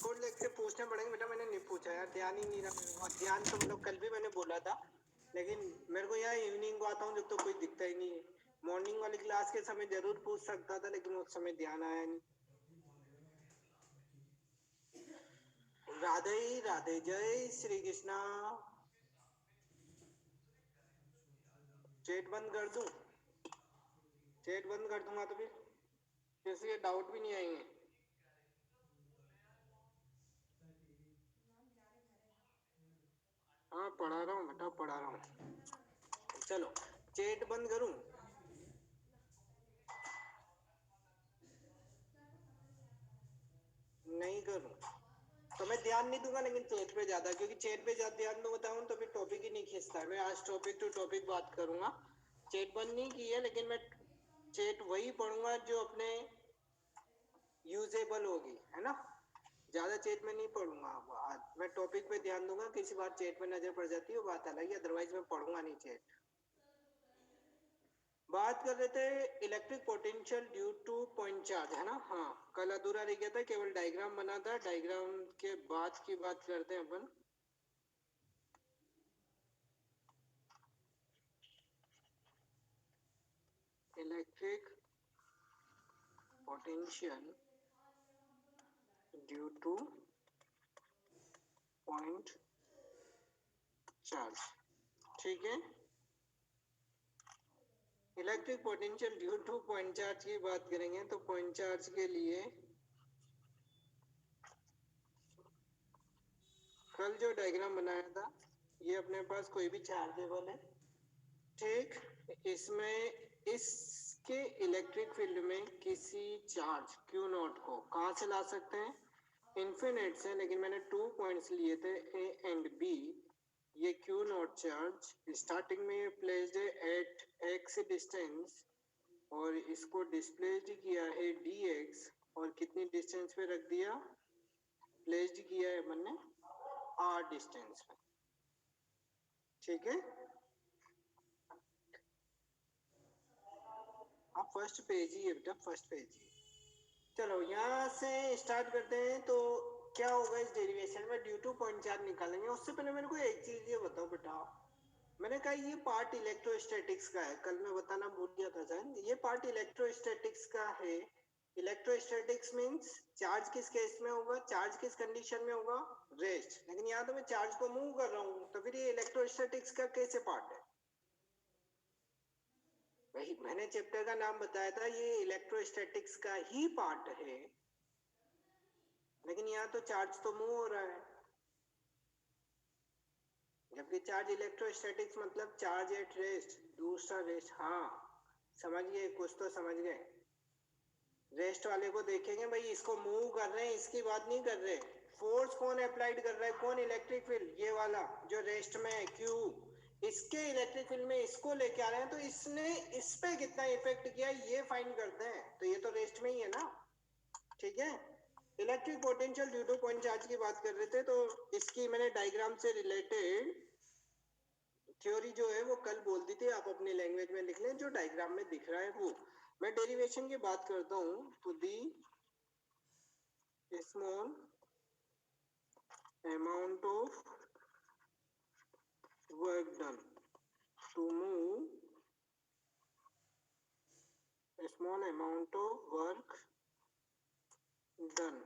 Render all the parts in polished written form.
Code लिख के पूछने पड़ेंगे बेटा, मैंने नहीं पूछा यार, ध्यान ही नहीं रहा मेरे को। ध्यान तो मतलब कल भी मैंने बोला था, लेकिन मेरे को यहाँ इवनिंग को आता हूँ जब तो कोई दिखता ही नहीं है। मॉर्निंग वाली क्लास के समय जरूर पूछ सकता था, लेकिन उस समय ध्यान आया नहीं। राधे राधे, जय श्री कृष्णा। चैट बंद कर दूं? चैट बंद कर दूंगा तो फिर किसी के डाउट भी नहीं आएंगे। हाँ पढ़ा रहा हूँ बेटा, पढ़ा रहा हूँ। चलो चैट बंद करूँ? नहीं करूँ तो मैं ध्यान नहीं दूंगा, लेकिन चैट पे ज्यादा, क्योंकि चैट पे ज्यादा ध्यान दूंगा तो फिर टॉपिक ही नहीं खींचता है। मैं आज टॉपिक टू टॉपिक बात करूंगा। चैट बंद नहीं की है, लेकिन मैं चैट वही पढ़ूंगा जो अपने यूजेबल होगी, है ना। ज्यादा चैट में नहीं पढ़ूंगा। आज मैं टॉपिक पे ध्यान दूंगा, किसी बार चैट में नजर पड़ जाती है वो बात अलग है, अदरवाइज मैं पढ़ूंगा नहीं चैट। बात कर रहे थे electric potential due to point charge, है ना। हाँ कल अधूरा रह गया था, केवल डायग्राम बना था। डायग्राम के बाद की बात करते हैं अपन। Electric potential due to point charge, ठीक है। Electric potential due to point charge की बात करेंगे तो पॉइंट चार्ज के लिए कल जो डायग्राम बनाया था, ये अपने पास कोई भी चार्जेबल है, ठीक। इसमें इसके इलेक्ट्रिक फील्ड में किसी चार्ज Q नॉट को कहाँ से ला सकते हैं? इन्फिनिट से, लेकिन मैंने 2 पॉइंट्स लिए थे A एंड B। ये Q नॉट चार्ज स्टार्टिंग में प्लेस्ड है एट x डिस्टेंस, और इसको डिस्प्लेस्ड किया है dx, और कितनी डिस्टेंस पे रख दिया? प्लेस्ड किया है मैंने r डिस्टेंस पे, ठीक है। आप फर्स्ट पेज ही है बेटा, फर्स्ट पेज ही। चलो यहाँ से स्टार्ट करते हैं। तो क्या होगा इस डेरिवेशन में? ड्यू टू पॉइंट चार्ज निकालेंगे। उससे पहले मेरे को एक चीज ये बताओ बेटा, मैंने कहा ये पार्ट इलेक्ट्रोस्टैटिक्स का है, कल मैं बताना भूल गया था शायद। ये पार्ट इलेक्ट्रोस्टैटिक्स का है। इलेक्ट्रोस्टैटिक्स मींस चार्ज किस केस में होगा, चार्ज किस कंडीशन में होगा? रेस्ट। लेकिन यहाँ तो मैं चार्ज को मूव कर रहा हूँ, तो फिर ये इलेक्ट्रोस्टैटिक्स का कैसे पार्ट है? वही मैंने चैप्टर का नाम बताया था, ये इलेक्ट्रोस्टैटिक्स का ही पार्ट है। लेकिन यहाँ तो चार्ज तो मूव हो रहा है, जबकि चार्ज इलेक्ट्रोस्टैटिक्स मतलब चार्ज एट रेस्ट, दूसरा रेस्ट। हाँ समझ गए, कुछ तो समझ गए। रेस्ट वाले को देखेंगे भाई, इसको मूव कर रहे हैं, इसकी बात नहीं कर रहे। फोर्स कौन अप्लाइड कर रहा है, कौन? इलेक्ट्रिक फील्ड, ये वाला जो रेस्ट में है Q। इसके इलेक्ट्रिक फील्ड में इसको लेके आ रहे हैं, तो इसने इस पे कितना इफेक्ट किया ये फाइंड करते हैं। तो ये तो रेस्ट में ही है ना, ठीक है। Electric potential due to point charge की बात कर रहे थे, तो इसकी मैंने डायग्राम से रिलेटेड थ्योरी जो है वो कल बोल दी थी। आप अपनी लैंग्वेज में लिख लें, जो डायग्राम में दिख रहा है वो। मैं डेरिवेशन की बात करता हूँ। तो the small amount of work done to move a small amount of work done,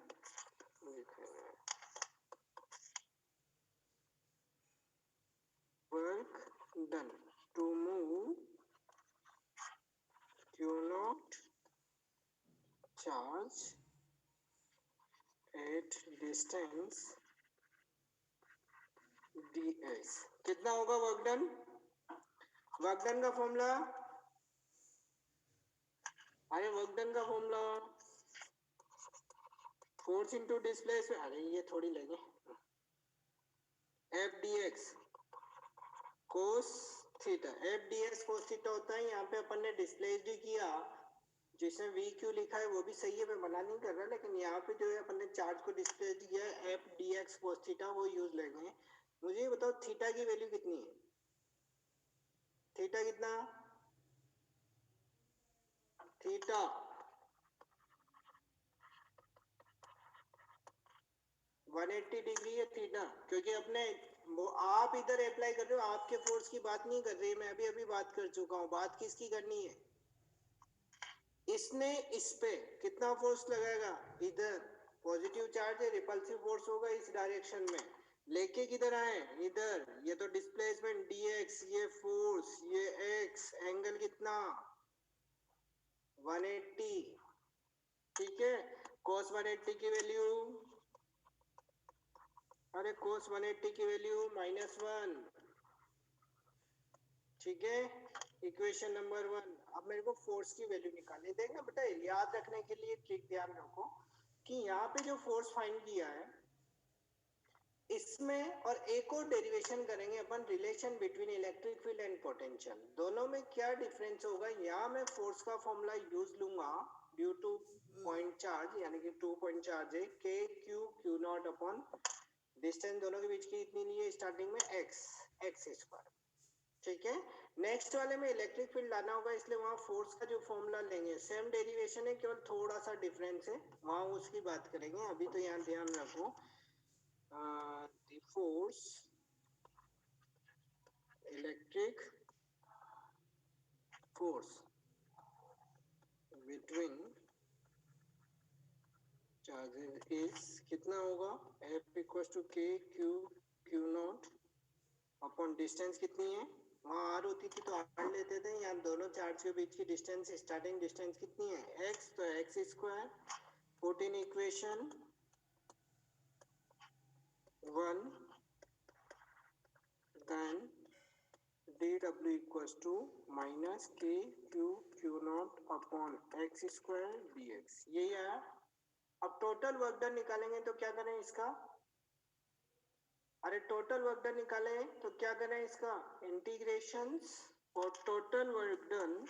work done to move Q naught charge at distance ds। कितना होगा वर्क डन? वर्क डन का फॉर्मूला, अरे वर्क डन का formula force into displacement. अरे ये थोड़ी लेंगे, F D X cos theta. F D X cos theta होता है। यहाँ पे अपन ने डिस्प्लेस्ड किया, जिसमें वी क्यू लिखा है वो भी सही है, मैं मना नहीं कर रहा, लेकिन यहाँ पे जो है अपन ने चार्ज को डिस्प्लेस्ड किया है F D X cos theta, वो यूज लेंगे। मुझे ये बताओ थीटा की वैल्यू कितनी है? थीटा कितना? थीटा 180 डिग्री है थीटा, क्योंकि अपने वो आप इधर अप्लाई कर रहे हो, आपके फोर्स की बात नहीं कर रही, मैं अभी अभी बात कर चुका हूँ। बात किसकी करनी है? इसने इस पे कितना फोर्स लगाएगा? इधर पॉजिटिव चार्ज है, रिपल्सिव फोर्स होगा इस डायरेक्शन में, लेके किधर आए? इधर। ये तो डिस्प्लेसमेंट dx, ये फोर्स, ये x, एंगल कितना? 180। ठीक है, cos 180 की वैल्यू, अरे cos 180 की वैल्यू -1। ठीक है, इक्वेशन नंबर 1। अब मेरे को फोर्स की वैल्यू निकालनी देंगे बेटा। याद रखने के लिए ट्रिक ध्यान रखो कि यहाँ पे जो फोर्स फाइंड किया है इसमें, और एक और डेरिवेशन करेंगे अपन, relation between electric field and potential. दोनों में क्या डिफरेंस होगा? यहाँ मैं फोर्स का फॉर्मूला यूज लूंगा ड्यू टू पॉइंट चार्ज, यानी कि 2 पॉइंट चार्ज है, k q q not upon distance दोनों के बीच की इतनी लिए स्टार्टिंग में x स्क्वायर। ठीक है, नेक्स्ट वाले में इलेक्ट्रिक फील्ड लाना होगा, इसलिए वहां फोर्स का जो फॉर्मूला लेंगे सेम डेरिवेशन है, केवल थोड़ा सा डिफरेंस है, वहां उसकी बात करेंगे। अभी तो यहाँ ध्यान रखो, the force electric force between charges is कितना होगा? F equals to k q q not upon distance कितनी है? वहाँ r होती थी तो r लेते थे, यहाँ दोनों चार्ज के बीच की डिस्टेंस, स्टार्टिंग डिस्टेंस कितनी है? x, तो x square. Put in equation 1, then dw equals to minus k q not upon x square dx। यही आया। अब टोटल वर्क डन निकालेंगे तो क्या करें इसका? अरे टोटल वर्क डन निकाले तो क्या करें इसका? इंटीग्रेशंस और total work done,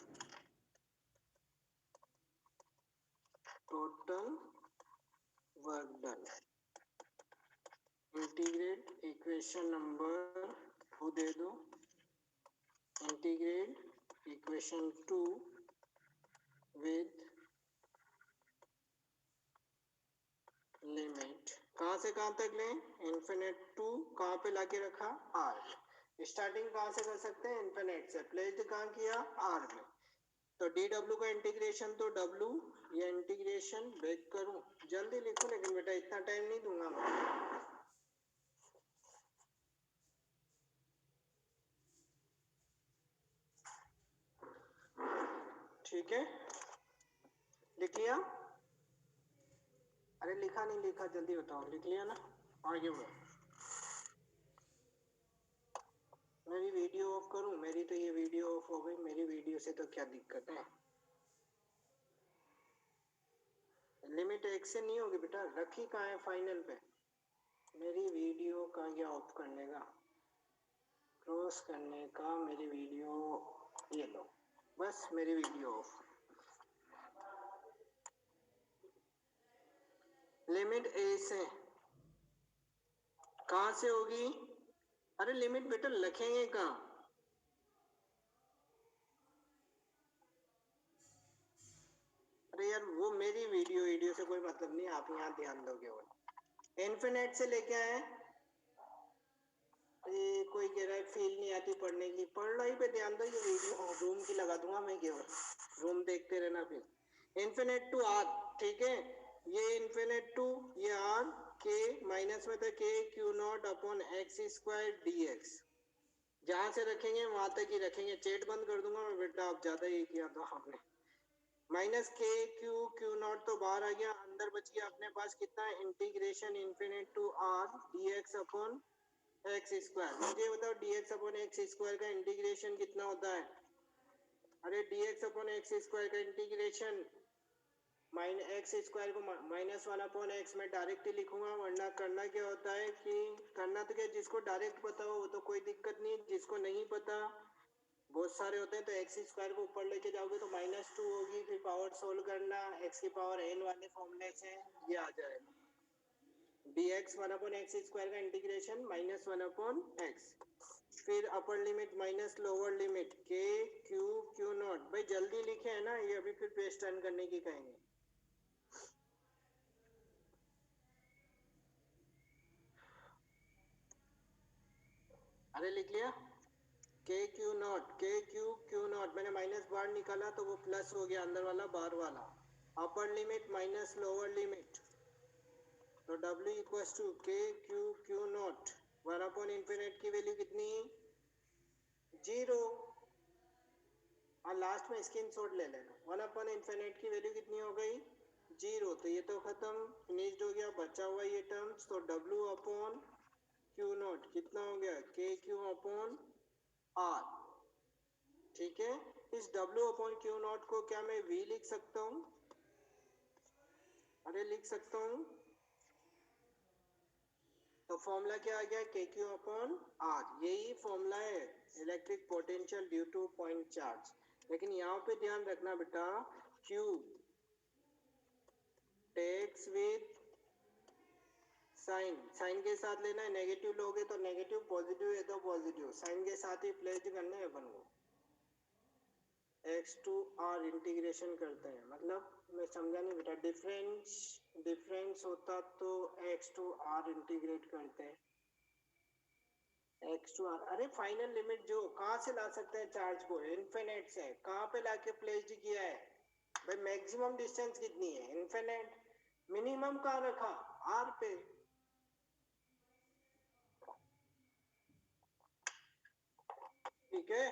integrate equation number 2 दे दो, इंटीग्रेट इक्वेशन 2 विद लिमिट कहाँ से कहाँ तक लें? इन्फिनिट टू कहाँ पे लाके रखा? r। स्टार्टिंग कहाँ से कर सकते हैं? इन्फिनिट से। प्लेस्ड कहाँ किया? r में। तो dw का इंटीग्रेशन तो w, ये इंटीग्रेशन ब्रेक करूं, जल्दी लिखो, लेकिन बेटा इतना टाइम नहीं दूंगा मैं। ठीक है, लिख लिया? अरे लिखा नहीं लिखा, जल्दी बताओ, लिख लिया ना? आगे बढ़ो। मेरी वीडियो ऑफ करूं? मेरी तो ये वीडियो ऑफ हो गई, मेरी वीडियो से तो क्या दिक्कत है? लिमिट एक से नहीं होगी बेटा, रखी कहाँ है फाइनल पे? मेरी वीडियो का क्या ऑफ करने का, क्रॉस करने का, मेरी वीडियो, ये लो, बस मेरी वीडियो ऑफ। लिमिट ए से कहाँ से होगी? अरे लिमिट बेटा लिखेंगे कहाँ? अरे यार वो मेरी वीडियो से कोई मतलब नहीं, आप यहाँ ध्यान दोगे। वो इन्फिनिट से लेके आए। ये कोई कह रहा है फील नहीं आती पढ़ने की, पढ़ाई पे ध्यान दो। ये वीडियो रूम की लगा दूंगा मैं, केवल रूम देखते रहना। फिर इन्फिनिट टू आर, ठीक है, ये इन्फिनिट टू, ये आर, के माइनस में था के q naught upon X square D x. जहां से रखेंगे वहां तक ही रखेंगे, चेट बंद कर दूंगा मैं बेटा, आप ज्यादा ही किया था आपने। माइनस के क्यू नॉट तो बाहर आ गया, अंदर बच गया अपने पास कितना? Integration infinite to R D X upon X square. मुझे बताओ dx अपॉन एक्स स्क्वायर का इंटीग्रेशन कितना होता है? अरे dx अपॉन एक्स स्क्वायर का इंटीग्रेशन, माइनस एक्स स्क्वायर को -1 अपॉन एक्स में डायरेक्ट ही लिखूंगा, वरना करना क्या होता है कि, करना तो क्या, जिसको डायरेक्ट पता हो वो तो कोई दिक्कत नहीं, जिसको नहीं पता बहुत सारे होते हैं, तो एक्स स्क्वायर को ऊपर लेके जाओगे तो -2 होगी, फिर पावर सोल्व करना, एक्स की पावर n वाले फॉर्मूले से ये आ जाएगा। dx 1 अपॉन एक्स स्क्वायर का इंटीग्रेशन -1 अपॉन एक्स, फिर upper limit minus lower limit के क्यू नॉट। भाई जल्दी लिखे है ना, ये अभी फिर पेज टर्न करने की कहेंगे। अरे लिख लिया, के क्यू नॉट, के क्यू नॉट, मैंने माइनस बार निकाला तो वो प्लस हो गया अंदर वाला बार वाला, upper limit minus lower limit, तो W equals to k q not, 1/∞ की वैल्यू कितनी, 0, और लास्ट में स्क्रीनशॉट ले लेना, 1/∞ की वैल्यू कितनी हो गई, 0, तो ये तो खत्म, फिनिश्ड हो गया, बचा हुआ ये टर्म्स, तो W अपॉन क्यू नॉट कितना हो गया, के क्यू अपॉन आर। ठीक है, इस W अपॉन क्यू नॉट को क्या मैं V लिख सकता हूँ, अरे लिख सकता हूँ, तो फॉर्मूला क्या आ गया, के क्यू अपॉन आर, यही फॉर्मूला है electric potential due to point charge. लेकिन यहाँ पे ध्यान रखना बेटा, Q takes with sign, sign के साथ लेना है, नेगेटिव लोगे तो नेगेटिव, पॉजिटिव है तो पॉजिटिव, साइन के साथ ही प्लेस करना है अपन को। x टू r इंटीग्रेशन करते हैं, मतलब मैं समझा नहीं बेटा, डिफरेंस होता तो x टू r इंटीग्रेट करते हैं, x टू r, अरे फाइनल लिमिट जो कहाँ से ला सकते हैं चार्ज को, इन्फिनिट से, कहाँ पे लाके प्लेस्ड किया है भाई, मैक्सिमम डिस्टेंस कितनी है, इन्फिनिट, मिनिमम कहाँ रखा, r पे, ठीक है।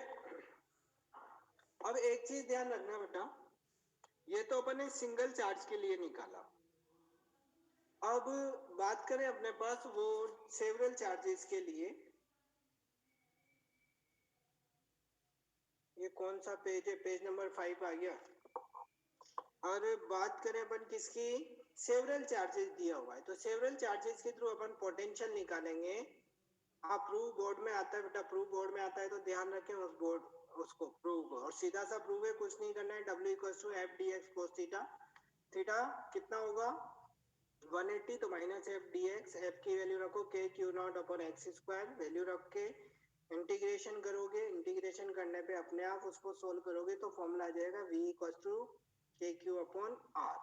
अब एक चीज ध्यान रखना बेटा, ये तो अपन ने सिंगल चार्ज के लिए निकाला, अब बात करें अपने पास वो सेवरल चार्जेस के लिए, ये कौन सा पेज है, पेज नंबर 5 आ गया, और बात करें अपन किसकी, सेवरल चार्जेस दिया हुआ है, तो सेवरल चार्जेस के थ्रू अपन पोटेंशियल निकालेंगे। आप प्रूव बोर्ड में आता है बेटा, प्रूव बोर्ड में आता है तो ध्यान रखें उस बोर्ड, उसको प्रूव, और सीधा सा प्रूव है, कुछ नहीं करना है, W equals to F D X cos theta, theta कितना होगा 180, तो minus F D X, F की वैल्यू रखो K q naught upon X square, value रख के इंटीग्रेशन करोगे, इंटीग्रेशन करने पे अपने आप उसको सोल्व करोगे तो फॉर्मूला आ जाएगा V equals to k Q upon are,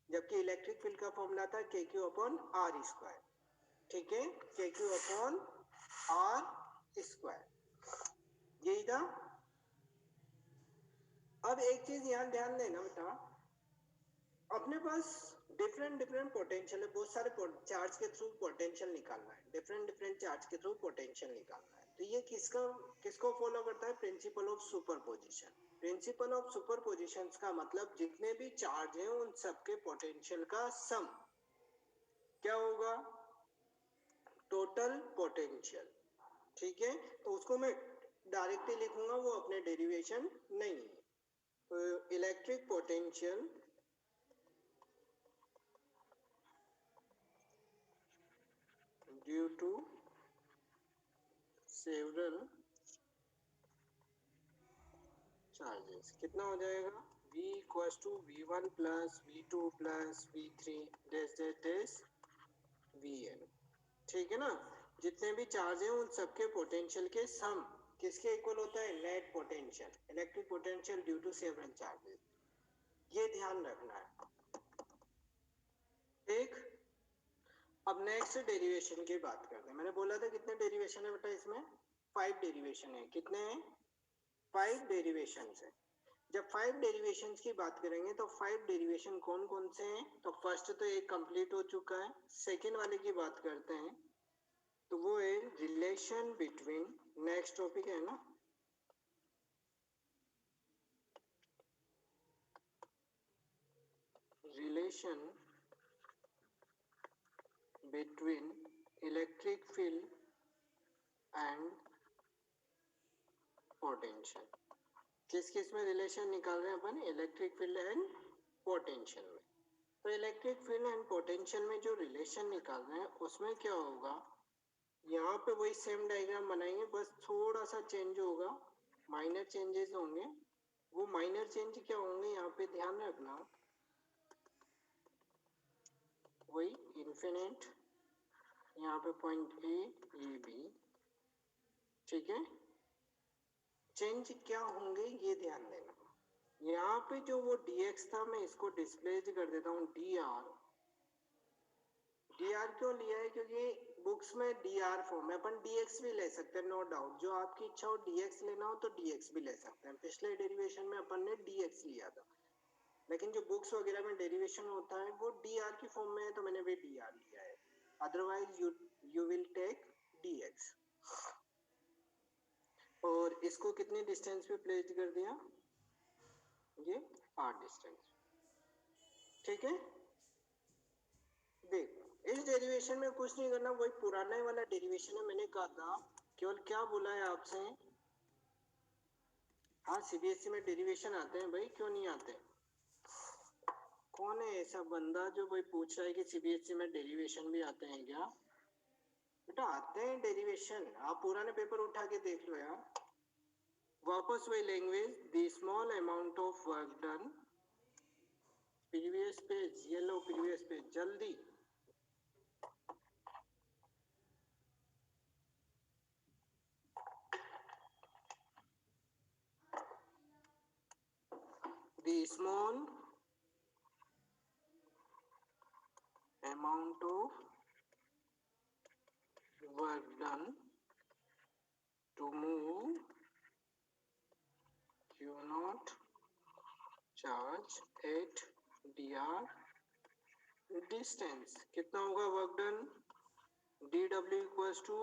जबकि इलेक्ट्रिक फील्ड का फॉर्मूला था के क्यू अपॉन आर स्क्वायर, ठीक है, के क्यू अपॉन आर स्क्वायर, यही था। अब एक चीज यहाँ ध्यान देना बेटा, अपने पास डिफरेंट पोटेंशियल है, बहुत सारे चार्ज के थ्रू पोटेंशियल निकालना है, डिफरेंट चार्ज के थ्रू पोटेंशियल निकालना है, तो ये किसको फॉलो करता है, principle of superposition. Principle of superposition का मतलब जितने भी चार्ज हैं उन सबके पोटेंशियल का सम क्या होगा, टोटल पोटेंशियल, ठीक है, तो उसको मैं डायरेक्टली लिखूंगा, वो अपने डेरिवेशन नहीं है, तो electric potential due to several charges कितना हो जाएगा, V equals to V1 plus V2 plus V3 dash dash dash Vn, ठीक है ना, जितने भी चार्ज हैं उन सबके पोटेंशियल के सम किसके इक्वल होता है, net potential, electric potential due to several charges, ये ध्यान रखना है, ठीक। अब नेक्स्ट डेरिवेशन की बात करते हैं, मैंने बोला था कितने डेरिवेशन है बेटा इसमें, 5 डेरिवेशन है, कितने हैं, 5 डेरिवेशन है। जब 5 डेरिवेशन की बात करेंगे तो 5 डेरिवेशन कौन कौन से हैं, तो फर्स्ट तो एक कंप्लीट हो चुका है, सेकेंड वाले की बात करते हैं, तो वो है रिलेशन बिटवीन, नेक्स्ट टॉपिक है ना, relation between electric field and potential, किस किस में रिलेशन निकाल रहे हैं अपन, इलेक्ट्रिक फील्ड एंड पोटेंशियल में, तो इलेक्ट्रिक फील्ड एंड पोटेंशियल में जो रिलेशन निकाल रहे हैं उसमें क्या होगा, यहाँ पे वही सेम डायग्राम बनाएंगे, बस थोड़ा सा चेंज होगा, माइनर चेंजेस होंगे, वो माइनर चेंज क्या होंगे यहाँ पे ध्यान रखना, वही इन्फिनिट, यहाँ पे पॉइंट ए ये बी, ठीक है, चेंज क्या होंगे ये ध्यान देना, यहाँ पे जो वो dx था मैं इसको डिस्प्लेस कर देता हूँ dr, dr क्यों लिया है, क्योंकि बुक्स में dr फॉर्म है, अपन dx भी ले सकते हैं, नो डाउट। जो आपकी इच्छा हो dx लेना हो तो dx भी ले सकते हैं। पिछले डेरिवेशन में अपन ने dx लिया था, लेकिन जो बुक्स वगैरह में डेरिवेशन होता है वो dr की फॉर्म में है, तो मैंने भी dr लिया है। Otherwise you will take dx। और इसको कितनी डिस्टेंस पे प्लेस कर दिया, ये r डिस्टेंस, ठीक है। देख, इस डेरिवेशन में कुछ नहीं करना, वही पुराना वाला डेरिवेशन है। मैंने कहा था केवल क्या बोला है आपसे, हाँ सीबीएसई में डेरिवेशन आते हैं भाई, क्यों नहीं आते। कौन है ऐसा बंदा जो भाई पूछ रहा है कि सीबीएसई में डेरिवेशन भी आते हैं क्या? बेटा आते हैं डेरिवेशन, आप पुराने पेपर उठा के देख लो यार। वापस वही language, the small amount of work done, previous page, ये लो प्रीवियस पेज जल्दी। The small amount of work done to move Q naught charge at dr distance, कितना होगा work done, dw equals to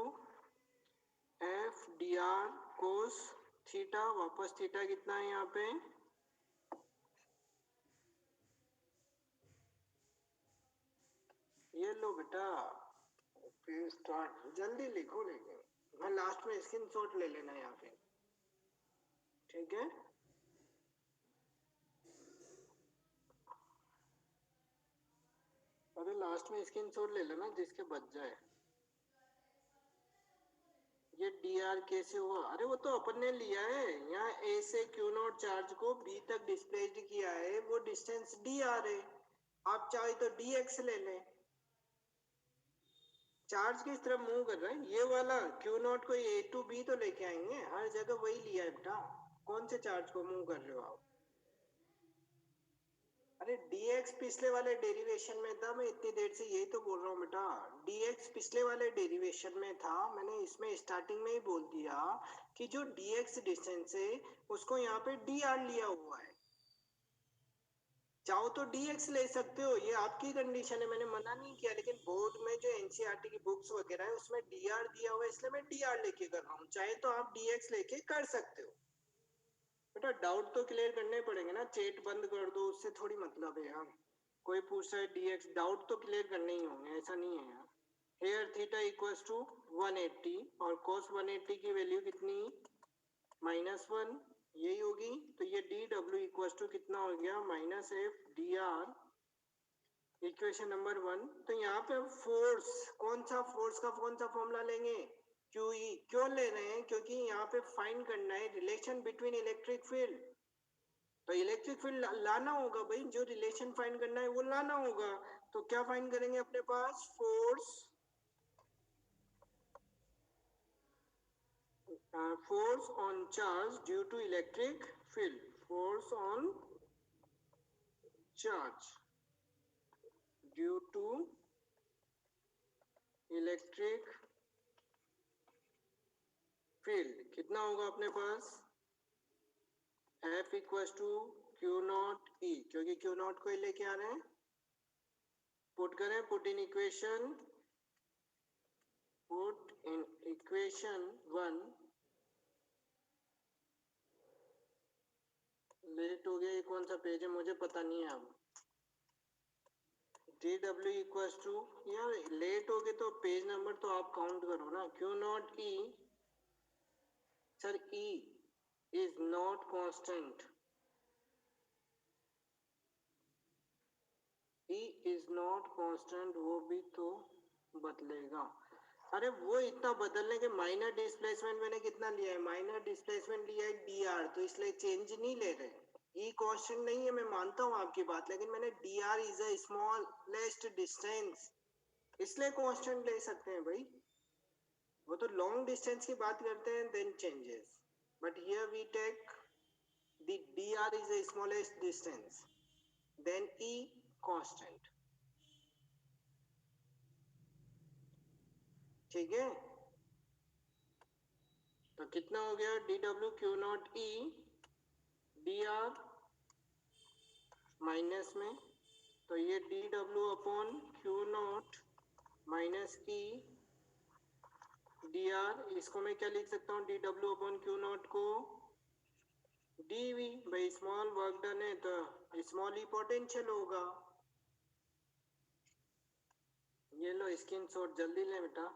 f dr cos theta, वापस theta कितना है यहाँ पे, ये लो बेटा, फिर स्टार्ट जल्दी लिखो, लेकिन मैं लास्ट में स्क्रीनशॉट ले लेना यहाँ पे, ठीक है। अरे लास्ट में स्क्रीनशॉट ले लेना जिसके बच जाए। ये dr कैसे हुआ, अरे वो तो अपन ने लिया है, यहाँ a से q नॉट चार्ज को b तक डिस्प्लेस्ड किया है, वो डिस्टेंस dr है। आप चाहे तो dx ले लें, चार्ज किस तरफ मूव कर रहा है, ये वाला Q नॉट को A टू B तो लेके आएंगे, हर जगह वही लिया है बेटा। कौन से चार्ज को मूव कर रहे हो आप, अरे dx पिछले वाले डेरिवेशन में था, मैं इतनी देर से यही तो बोल रहा हूँ बेटा, dx पिछले वाले डेरिवेशन में था, मैंने इसमें स्टार्टिंग में ही बोल दिया कि जो dx डिस्टेंस है उसको यहाँ पे dr लिया हुआ है। चाहो तो dx ले सकते हो, ये आपकी कंडीशन है, मैंने मना नहीं किया, लेकिन बोर्ड में जो एनसीईआरटी की बुक्स वगैरह है उसमें dr दिया हुआ है, इसलिए मैं dr लेके कर रहा हूँ। चाहे तो आप dx लेके कर सकते हो बेटा, डाउट तो क्लियर करने पड़ेंगे ना, चैट बंद कर दो उससे थोड़ी मतलब है यार। कोई पूछ रहा है dx, डाउट तो क्लियर करने ही होंगे, ऐसा नहीं है यार। हेयर थीटा इक्वल्स टू 180 और cos 180 की वैल्यू कितनी, -1, यही होगी। तो ये डी डब्ल्यू इक्वल टू कितना हो गया, -f dr, इक्वेशन नंबर 1। तो यहाँ पे फोर्स, कौन सा फोर्स का कौन सा फॉर्मूला लेंगे, QE। क्यों ले रहे हैं, क्योंकि यहाँ पे फाइंड करना है रिलेशन बिटवीन इलेक्ट्रिक फील्ड, तो इलेक्ट्रिक फील्ड लाना होगा भाई, जो रिलेशन फाइंड करना है वो लाना होगा। तो क्या फाइंड करेंगे अपने पास, force, force on charge due to electric field, force on charge due to electric field कितना होगा अपने पास, F equals to Q not E, क्योंकि Q नॉट को लेके आ रहे हैं, पुट करें, पुट इन इक्वेशन 1। लेट हो गया, ये कौन सा पेज है मुझे पता नहीं है अब। dw इक्वल्स टू, यार लेट हो गए तो पेज नंबर तो आप काउंट करो ना। Q not E, sir E is not constant, E is not constant, वो भी तो बदलेगा। अरे वो इतना बदलने के, माइनर डिस्प्लेसमेंट मैंने कितना लिया है, माइनर डिस्प्लेसमेंट लिया है dr, तो इसलिए चेंज नहीं ले रहे। E कांस्टेंट नहीं है, मैं मानता हूँ आपकी बात, लेकिन मैंने dr is a smallest distance, इसलिए कांस्टेंट ले सकते हैं भाई। वो तो लॉन्ग डिस्टेंस की बात करते हैं, then changes, but here we take the dr is the smallest distance, then E constant. ठीक है, तो कितना हो गया D W q naught E D R minus में, तो ये D W upon q naught minus E D R, इसको मैं क्या लिख सकता हूँ D W upon q naught को डीवी, भाई स्मॉल वर्क डन है तो स्मॉल ही पोटेंशियल होगा। ये लो स्क्रीनशॉट जल्दी ले बेटा।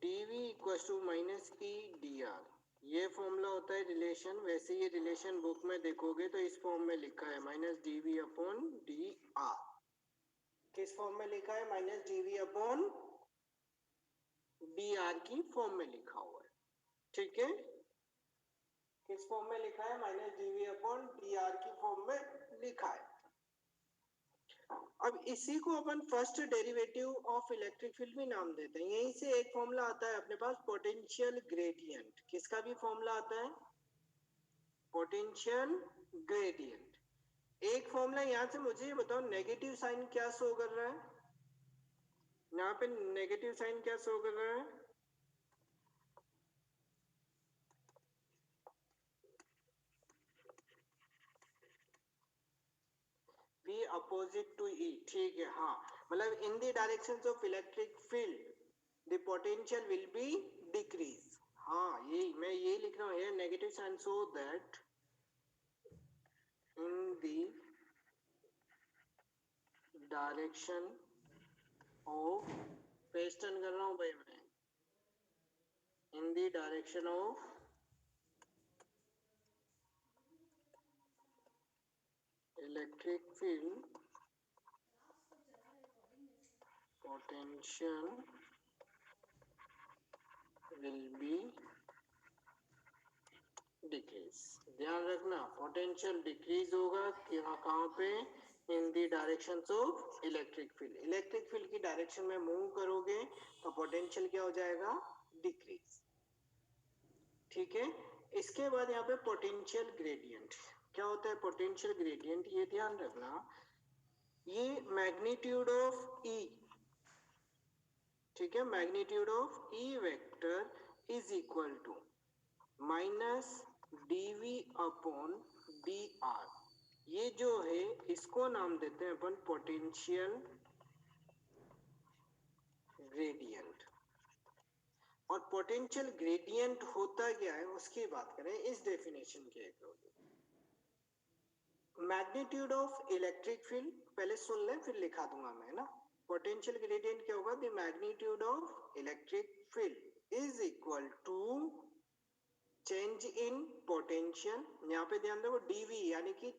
dv equal to minus E D R, ये फॉर्मूला होता है रिलेशन। वैसे ये रिलेशन बुक में देखोगे तो इस फॉर्म में लिखा है minus DV upon D R. किस फॉर्म में लिखा है? Minus DV upon D R की फॉर्म में लिखा हुआ है। ठीक है, किस फॉर्म में लिखा है? Minus DV upon D R की फॉर्म में लिखा है। अब इसी को अपन first derivative of electric field भी नाम देते हैं। यहीं से एक फॉर्मूला आता है अपने पास पोटेंशियल ग्रेडियंट। किसका भी फॉर्मूला आता है? Potential gradient. एक फॉर्मूला यहाँ से मुझे ये बताओ, नेगेटिव साइन क्या शो कर रहा है? यहाँ पे नेगेटिव साइन क्या शो कर रहा है? V opposite to E, ठीक है। हाँ, मतलब in the directions of electric field the potential will be decrease। हाँ, यही मैं यही लिख रहा हूँ here, negative sign so that in the direction of, page turn कर रहा हूँ भाई मैं, in the direction of electric field potential will be decrease। ध्यान रखना, पोटेंशियल डिक्रीज होगा कहाँ पे? In the direction of electric field. Electric field की डायरेक्शन में मूव करोगे तो पोटेंशियल क्या हो जाएगा? डिक्रीज। ठीक है, इसके बाद यहाँ पे पोटेंशियल ग्रेडियंट। क्या होता है पोटेंशियल ग्रेडियंट? ये ध्यान रखना, ये मैग्नीट्यूड ऑफ ई, ठीक है, magnitude of E vector is equal to minus dv upon dr। ये जो है इसको नाम देते हैं अपन पोटेंशियल ग्रेडियंट। और पोटेंशियल ग्रेडियंट होता क्या है उसकी बात करें इस डेफिनेशन के according. Magnitude of electric field पहले सुन ले फिर लिखा दूंगा मैं ना। पोटेंशियल ग्रेडियंट क्या होगा? The magnitude of electric field is equal to change in potential, यहाँ पे ध्यान दो dv यानी कि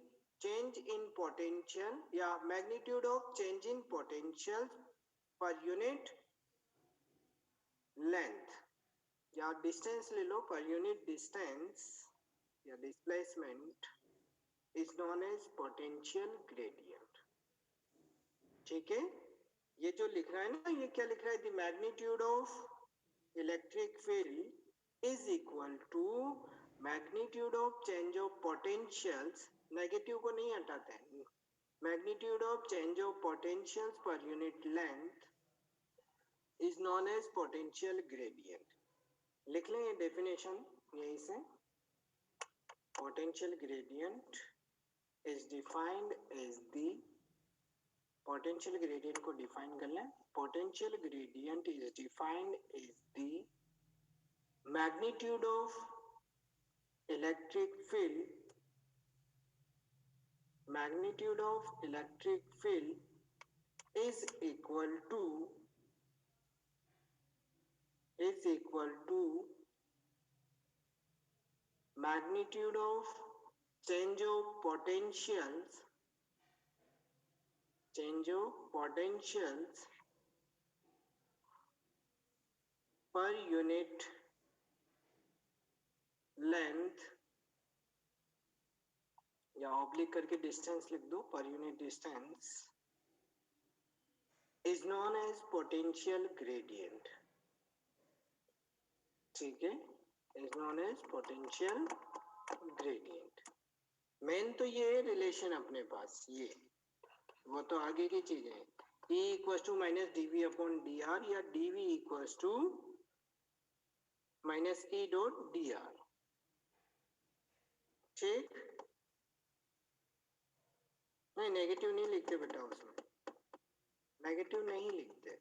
चेंज इन पोटेंशियल या magnitude of change in potential per unit length, या डिस्टेंस ले लो, पर यूनिट डिस्टेंस या displacement is known as potential gradient. ठीक है, ये जो लिख रहा है ना, ये क्या लिख रहा है? The magnitude of electric field is equal to magnitude of change of potentials, negative को नहीं हटाते हैं, magnitude of change of potentials per unit length is known as potential gradient। लिख लें ये डेफिनेशन यहीं से, potential gradient is defined as the, potential gradient को डिफाइन कर लें, potential gradient is defined as the magnitude of electric field, magnitude of electric field is equal to magnitude of change of potentials per unit length, या oblique करके distance लिख दो, per unit distance is known as potential gradient. ठीक है, is known as potential gradient. Main तो ये relation अपने पास, ये वो तो आगे की चीज है। E equal to minus dv upon dr या dv equal to minus E dot dr। ठीक, नहीं नेगेटिव नहीं लिखते बेटा, उसमें नेगेटिव नहीं लिखते।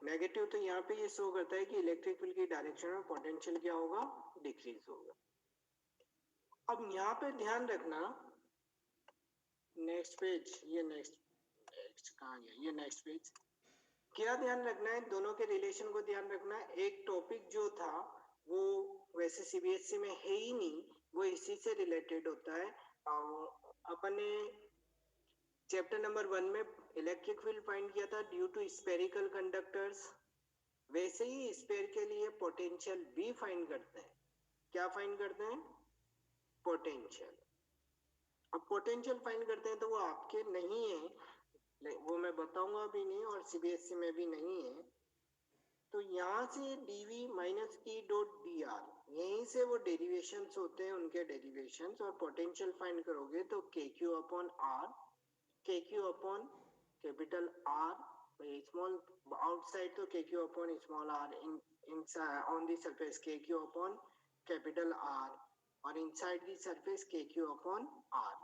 नेगेटिव तो यहाँ पे ये शो करता है कि इलेक्ट्रिक फील्ड की डायरेक्शन में पोटेंशियल क्या होगा, डिक्रीज होगा। अब यहाँ पे ध्यान रखना, नेक्स्ट पेज, ये नेक्स्ट कहाँ गया, ये नेक्स्ट पेज। क्या ध्यान रखना है, दोनों के रिलेशन को ध्यान रखना है। एक टॉपिक जो था वो वैसे सीबीएसई में है ही नहीं, वो इसी से रिलेटेड होता है। अपने चैप्टर नंबर 1 में इलेक्ट्रिक फील्ड फाइंड किया था ड्यू टू स्फेरिकल कंडक्टर्स, वैसे ही स्फीयर के लिए पोटेंशियल भी फाइंड करते हैं। क्या फाइंड करते हैं, पोटेंशियल। अब पोटेंशियल फाइंड करते हैं तो वो आपके नहीं है, वो मैं बताऊंगा भी नहीं, और सीबीएसई में भी नहीं है। तो यहाँ से dv minus E dot D R, यहीं से वो डेरिवेशंस होते हैं, उनके डेरिवेशंस, और पोटेंशियल फाइंड करोगे तो K Q upon R, K Q upon capital R, small outside तो K Q upon small R, in on the surface K Q upon capital R, और inside the surface K Q upon R.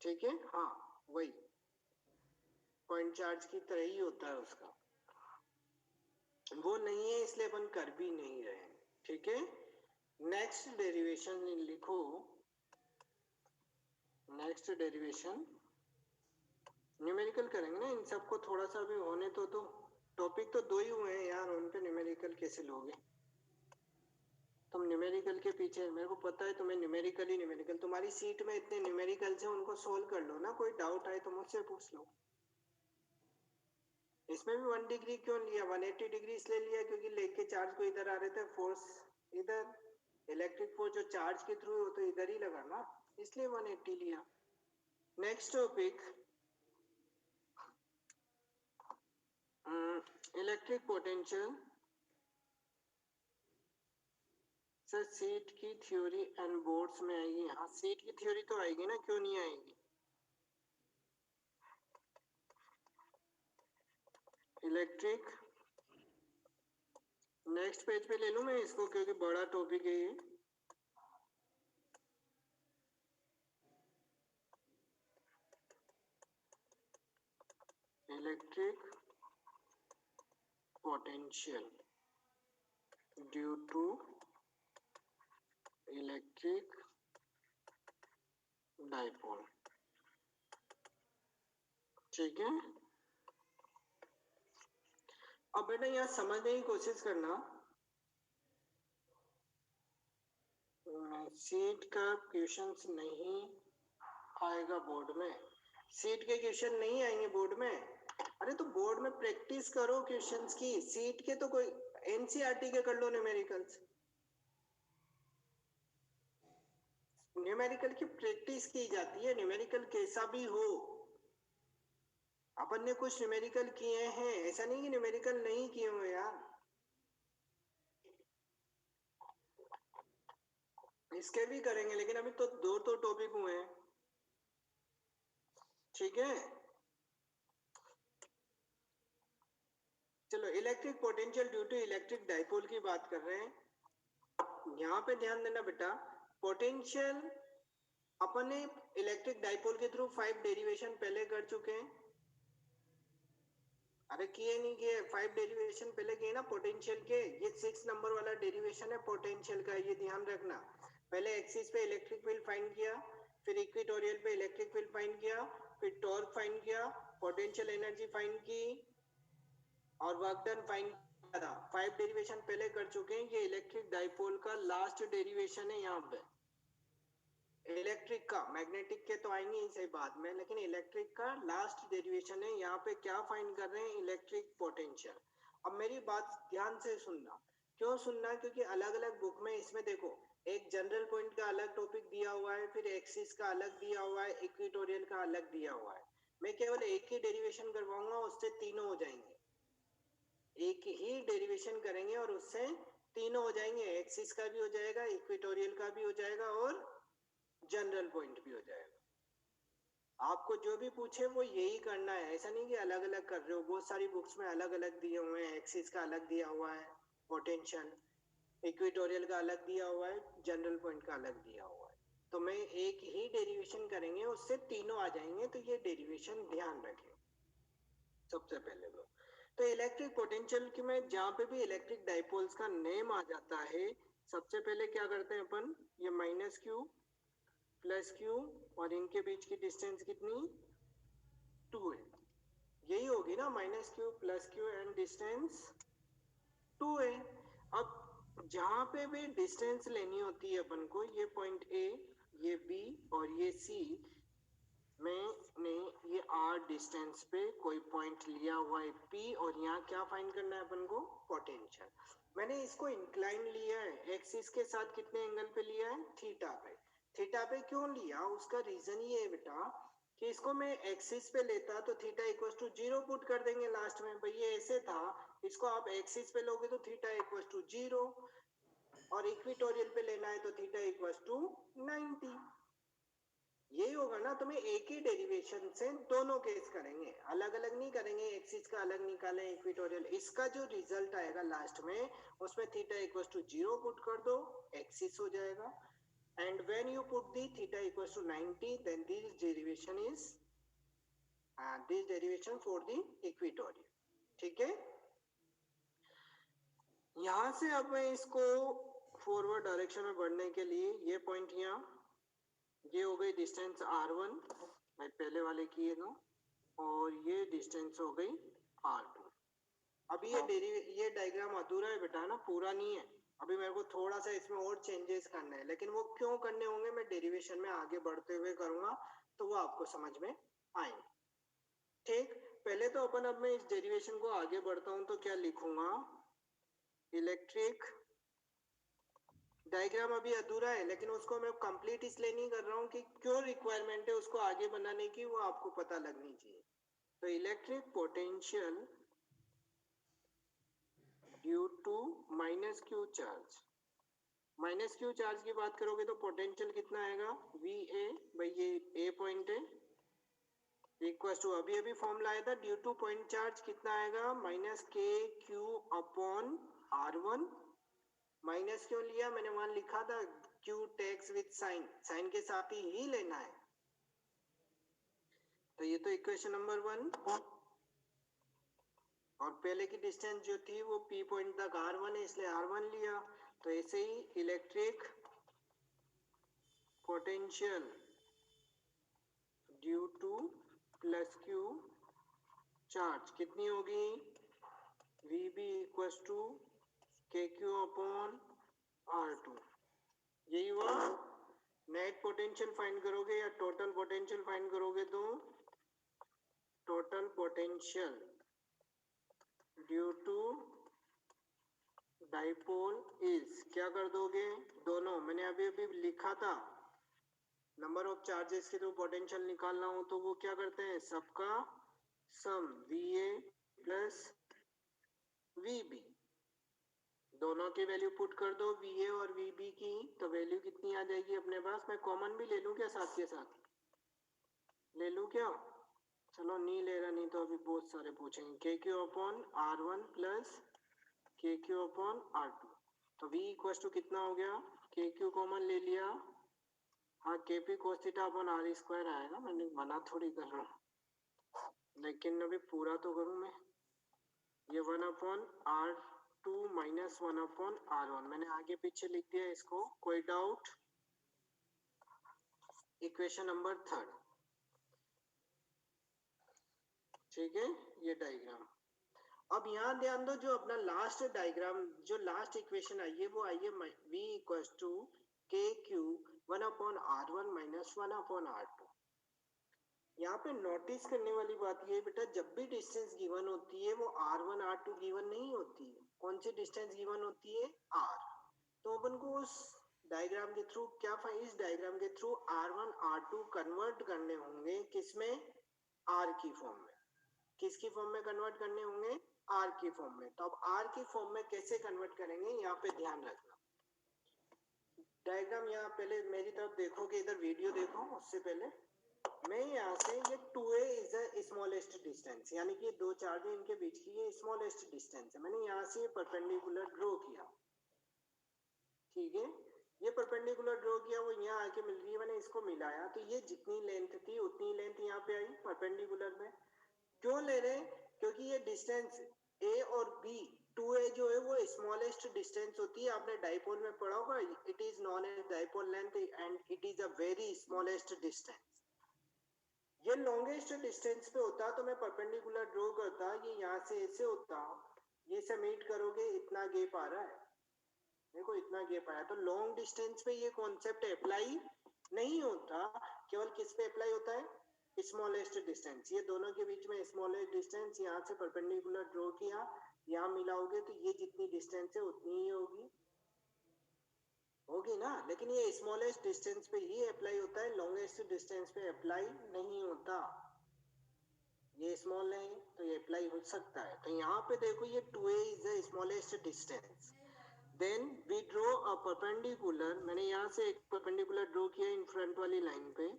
ठीक है, हाँ वही point charge की तरह ही होता है उसका, वो नहीं है इसलिए अपन कर भी नहीं रहे। ठीक है, नेक्स्ट डेरिवेशन लिखो, नेक्स्ट डेरिवेशन न्यूमेरिकल करेंगे ना, इन सबको थोड़ा सा भी होने तो दो, टॉपिक तो 2 ही हुए हैं यार, उन पे न्यूमेरिकल कैसे लोगे तुम? न्यूमेरिकल के पीछे, मेरे को पता है तुम्हें न्यूमेरिकल, तुम्हारी सीट में इतने न्यूमेरिकल्स हैं, उनको सोल्व कर लो ना, कोई डाउट आए तो मुझसे पूछ लो। इसमें भी 1 डिग्री क्यों लिया, 180 डिग्री इसलिए लिया क्योंकि लेके चार्ज को इधर आ रहे थे, फोर्स इधर, इलेक्ट्रिक फोर्स जो चार्ज के थ्रू हो तो इधर ही लगा ना, इसलिए 180 लिया। Next topic, electric potential. Sir seat की थ्योरी एंड बोर्ड्स में आएगी, हाँ सीट की थ्योरी तो आएगी ना, क्यों नहीं आएगी। इलेक्ट्रिक, नेक्स्ट पेज पे ले लूं मैं इसको क्योंकि बड़ा टॉपिक है ये। Electric potential due to electric dipole. ठीक है, अब बेटा यहाँ समझने की कोशिश करना, सीट का क्वेश्चंस नहीं आएगा बोर्ड में, सीट के क्वेश्चन नहीं आएंगे बोर्ड में। अरे तो बोर्ड में प्रैक्टिस करो क्वेश्चंस की, सीट के तो कोई एनसीईआरटी के कर लो न्यूमेरिकल्स, न्यूमेरिकल की प्रैक्टिस की जाती है, न्यूमेरिकल कैसा भी हो। अपन ने कुछ न्यूमेरिकल किए हैं, ऐसा नहीं कि न्यूमेरिकल नहीं किए हुए यार, इसके भी करेंगे, लेकिन अभी तो 2 तो टॉपिक हुए हैं। ठीक है, चलो electric potential due to electric dipole की बात कर रहे हैं। यहाँ पे ध्यान देना बेटा, पोटेंशियल अपन ने इलेक्ट्रिक डाइपोल के थ्रू 5 डेरिवेशन पहले कर चुके हैं। अरे किए नहीं किए, 5 डेरिवेशन पहले किए ना पोटेंशियल के, ये 6 नंबर वाला डेरिवेशन है पोटेंशियल का, ये ध्यान रखना। पहले एक्सिस पे इलेक्ट्रिक फील्ड फाइंड किया, फिर इक्वेटोरियल पे इलेक्ट्रिक फील्ड फाइंड किया, फिर टॉर्क फाइंड किया, पोटेंशियल एनर्जी फाइंड की, और वर्क डन फाइंड किया था। 5 डेरिवेशन पहले कर चुके हैं, ये इलेक्ट्रिक डाइपोल का लास्ट डेरिवेशन है। यहाँ पे इलेक्ट्रिक का, मैग्नेटिक के तो आएंगे इसे बाद में, लेकिन इलेक्ट्रिक का लास्ट डेरिवेशन है। यहाँ पे क्या फाइंड कर रहे हैं, इलेक्ट्रिक पोटेंशियल। अब मेरी बात ध्यान से सुनना, क्यों सुनना, क्योंकि अलग अलग बुक में इसमें देखो, एक जनरल पॉइंट का अलग टॉपिक दिया हुआ है, फिर एक्सिस का अलग दिया हुआ है, इक्वेटोरियल का अलग दिया हुआ है। मैं केवल एक ही डेरिवेशन करवाऊंगा, उससे तीनों हो जाएंगे, एक ही डेरिवेशन करेंगे और उससे तीनों हो जाएंगे, एक्सिस का भी हो जाएगा, इक्वेटोरियल का भी हो जाएगा, और जनरल पॉइंट भी हो जाएगा। आपको जो भी पूछे वो यही करना है, ऐसा नहीं कि अलग अलग कर रहे हो। बहुत सारी बुक्स में अलग अलग दिए हुए हैं, एक्सिस का अलग दिया हुआ है, पोटेंशियल, इक्वेटोरियल का अलग दिया हुआ है, जनरल पॉइंट का अलग दिया हुआ है। तो मैं एक ही डेरिवेशन करेंगे, उससे तीनों आ जाएंगे, तो ये डेरिवेशन ध्यान रखें सबसे पहले। तो इलेक्ट्रिक पोटेंशियल की में जहाँ पे भी इलेक्ट्रिक डाइपोल्स का नेम आ जाता है, सबसे पहले क्या करते हैं अपन, ये माइनस क्यू प्लस क्यू और इनके बीच की डिस्टेंस कितनी, 2 है। यही होगी ना, minus Q plus Q and distance 2 है। अब जहां पे भी डिस्टेंस लेनी होती है अपन को, ये पॉइंट ए, ये बी और ये सी, मैंने ये आर डिस्टेंस पे कोई पॉइंट लिया हुआ है पी, और यहाँ क्या फाइंड करना है अपन को, पोटेंशियल। मैंने इसको इंक्लाइन लिया है, एक्सिस के साथ कितने एंगल पे लिया है, थीटा पे। थीटा पे क्यों लिया, उसका रीजन ये है बेटा कि इसको मैं एक्सिस पे लेता तो थीटा इक्वल टू 0 पुट कर देंगे लास्ट में, भाई ये ऐसे था। इसको आप एक्सिस पे लोगे तो थीटा इक्वल टू 0, और इक्वेटोरियल पे लेना है तो थीटा इक्वल टू 90। यही होगा ना, तो मैं एक ही डेरिवेशन से दोनों केस करेंगे, अलग अलग नहीं करेंगे, एक्सिस का अलग निकालें, इक्वेटोरियल। इसका जो रिजल्ट आएगा लास्ट में, उसमें थीटा इक्वल टू 0 पुट कर दो, एक्सिस हो जाएगा। And when you put the theta equal to 90, then this derivation for the equatorial. ठीक है, यहां से अब मैं इसको फॉरवर्ड डायरेक्शन में बढ़ने के लिए, ये पॉइंट यहाँ, ये हो गई डिस्टेंस r1, मैं पहले वाले किए दो, और ये डिस्टेंस हो गई r2। अभी ये डायग्राम अधूरा है बेटा ना, पूरा नहीं है। अभी मेरे को थोड़ा सा इसमें और चेंजेस करने हैं, लेकिन वो क्यों करने होंगे मैं डेरिवेशन में आगे बढ़ते हुए करूंगा, तो वो आपको समझ में आएंगे। ठीक, पहले तो अपन, अब मैं इस डेरिवेशन को आगे बढ़ता हूं तो क्या लिखूंगा, इलेक्ट्रिक डायग्राम अभी अधूरा है, लेकिन उसको मैं कंप्लीट इसलिए नहीं कर रहा हूँ कि क्यों रिक्वायरमेंट है उसको आगे बनाने की, वो आपको पता लगनी चाहिए। तो electric potential due to minus q charge, minus q charge की बात करोगे तो पोटेंशियल कितना आएगा, वी ए, भाई ये ए पॉइंट है, इक्वल टू, अभी अभी फॉर्मूला आया था, ड्यू टू पॉइंट चार्ज कितना आएगा, माइनस के क्यू अपॉन r1। माइनस क्यों लिया, मैंने वहां लिखा था q takes with sign, sign के साथ ही लेना है। तो ये तो इक्वेशन नंबर 1, और पहले की डिस्टेंस जो थी वो p पॉइंट तक r1 है, इसलिए r1 लिया। तो ऐसे ही electric potential due to plus Q charge कितनी होगी, VB equal to KQ upon R2। यही हुआ। नेट पोटेंशियल फाइंड करोगे या टोटल पोटेंशियल फाइंड करोगे, तो total potential due to dipole is, क्या कर दोगे, दोनों मैंने अभी अभी लिखा था, नंबर ऑफ चार्जेस के थ्रू पोटेंशियल निकालना हो तो वो क्या करते हैं, सबका सम VA प्लस VB, दोनों की वैल्यू पुट कर दो, VA और VB की, तो वैल्यू कितनी आ जाएगी अपने पास। मैं कॉमन भी ले लूं क्या, साथ के साथ ले लूं क्या, चलो नहीं ले रहा, नहीं तो अभी बहुत सारे पूछेंगे। KQ upon R1 plus KQ upon R2, तो V इक्वल टू कितना हो गया, KQ कॉमन ले लिया, हाँ KP cos theta upon R square आएगा, मैंने मना थोड़ी कर रहा हूँ, लेकिन अभी पूरा तो करूँ मैं। ये 1 upon R2 minus 1 upon R1, मैंने आगे पीछे लिख दिया इसको, कोई डाउट। इक्वेशन नंबर 3, ठीक है, ये डायग्राम। अब यहाँ ध्यान दो, जो अपना लास्ट डायग्राम, जो लास्ट इक्वेशन आई है वो आई है V equal to KQ 1 upon R1 minus 1 upon R2। यहाँ पे नोटिस करने वाली बात ये है बेटा, जब भी डिस्टेंस गिवन होती है वो R1 R2 गिवन नहीं होती है। कौन सी डिस्टेंस गिवन होती है, R। तो अपन को उस डायग्राम के थ्रू क्या, इस डायग्राम के थ्रू R1 R2 कन्वर्ट करने होंगे, किसमें, R की फॉर्म में। किसकी फॉर्म में कन्वर्ट करने होंगे, R की फॉर्म में। तो अब R की फॉर्म में कैसे कन्वर्ट करेंगे, यहाँ पे ध्यान रखना। डायग्राम यहाँ पहले मेरी तरफ देखोगे, इधर वीडियो देखो उससे पहले, मैं यहाँ से ये 2a is the smallest distance, यानी कि दो चार्ज इनके बीच की ये स्मॉलेस्ट डिस्टेंस है। मैंने यहाँ से परपेंडिकुलर ड्रॉ किया, ठीक है, ये परपेंडिकुलर ड्रॉ किया, वो यहाँ आके मिल रही है, मैंने इसको मिलाया तो ये जितनी लेंथ थी उतनी लेंथ यहाँ पे आई परपेंडिकुलर में। क्यों ले रहे हैं? क्योंकि ये डिस्टेंस ए और बी, 2a जो है वो स्मॉलेस्ट डिस्टेंस होती है, आपने डाइपोल में पढ़ा होगा, it is known as dipole length and it is a very smallest distance. ये लॉन्गेस्ट डिस्टेंस पे होता तो मैं परपेंडिकुलर ड्रॉ करता, ये यहाँ से ऐसे होता, ये से मीट करोगे इतना गैप आ रहा है, देखो इतना गैप आया, तो लॉन्ग डिस्टेंस पे ये कॉन्सेप्ट अप्लाई नहीं होता, केवल किस पे अप्लाई होता है? Smallest distance. ये दोनों के बीच में स्मॉलेस्ट डिस्टेंस, यहाँ से परपेंडिकुलर ड्रॉ किया, यहाँ मिलाओगे तो ये जितनी डिस्टेंस है उतनी ही होगी ना, लेकिन ये स्मॉलेस्ट डिस्टेंस पे ही अप्लाई होता है, लॉन्गेस्ट डिस्टेंस पे अप्लाई नहीं होता। ये स्मॉल है तो ये अप्लाई हो सकता है। तो यहाँ पे देखो ये 2a is the smallest distance, then we draw a perpendicular, मैंने यहाँ से एक परपेंडिकुलर ड्रॉ किया इन फ्रंट वाली लाइन पे,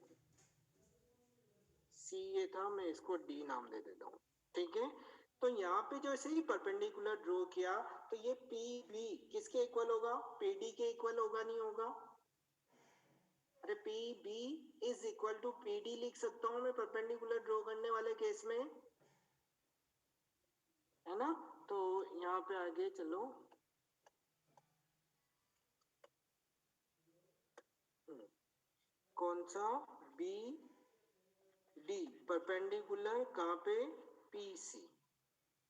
सी ये था, मैं इसको डी नाम दे देता हूँ, ठीक है। तो यहाँ पे जैसे ही परपेंडिकुलर ड्रॉ किया तो ये पी बी किसके इक्वल होगा? पी डी के इक्वल होगा, नहीं होगा? अरे P B is equal to P D लिख सकता हूँ मैं परपेंडिकुलर ड्रॉ करने वाले केस में, है ना। तो यहाँ पे आगे चलो, कौन सा? बी डी परपेंडिकुलर कहाँ पे? P C.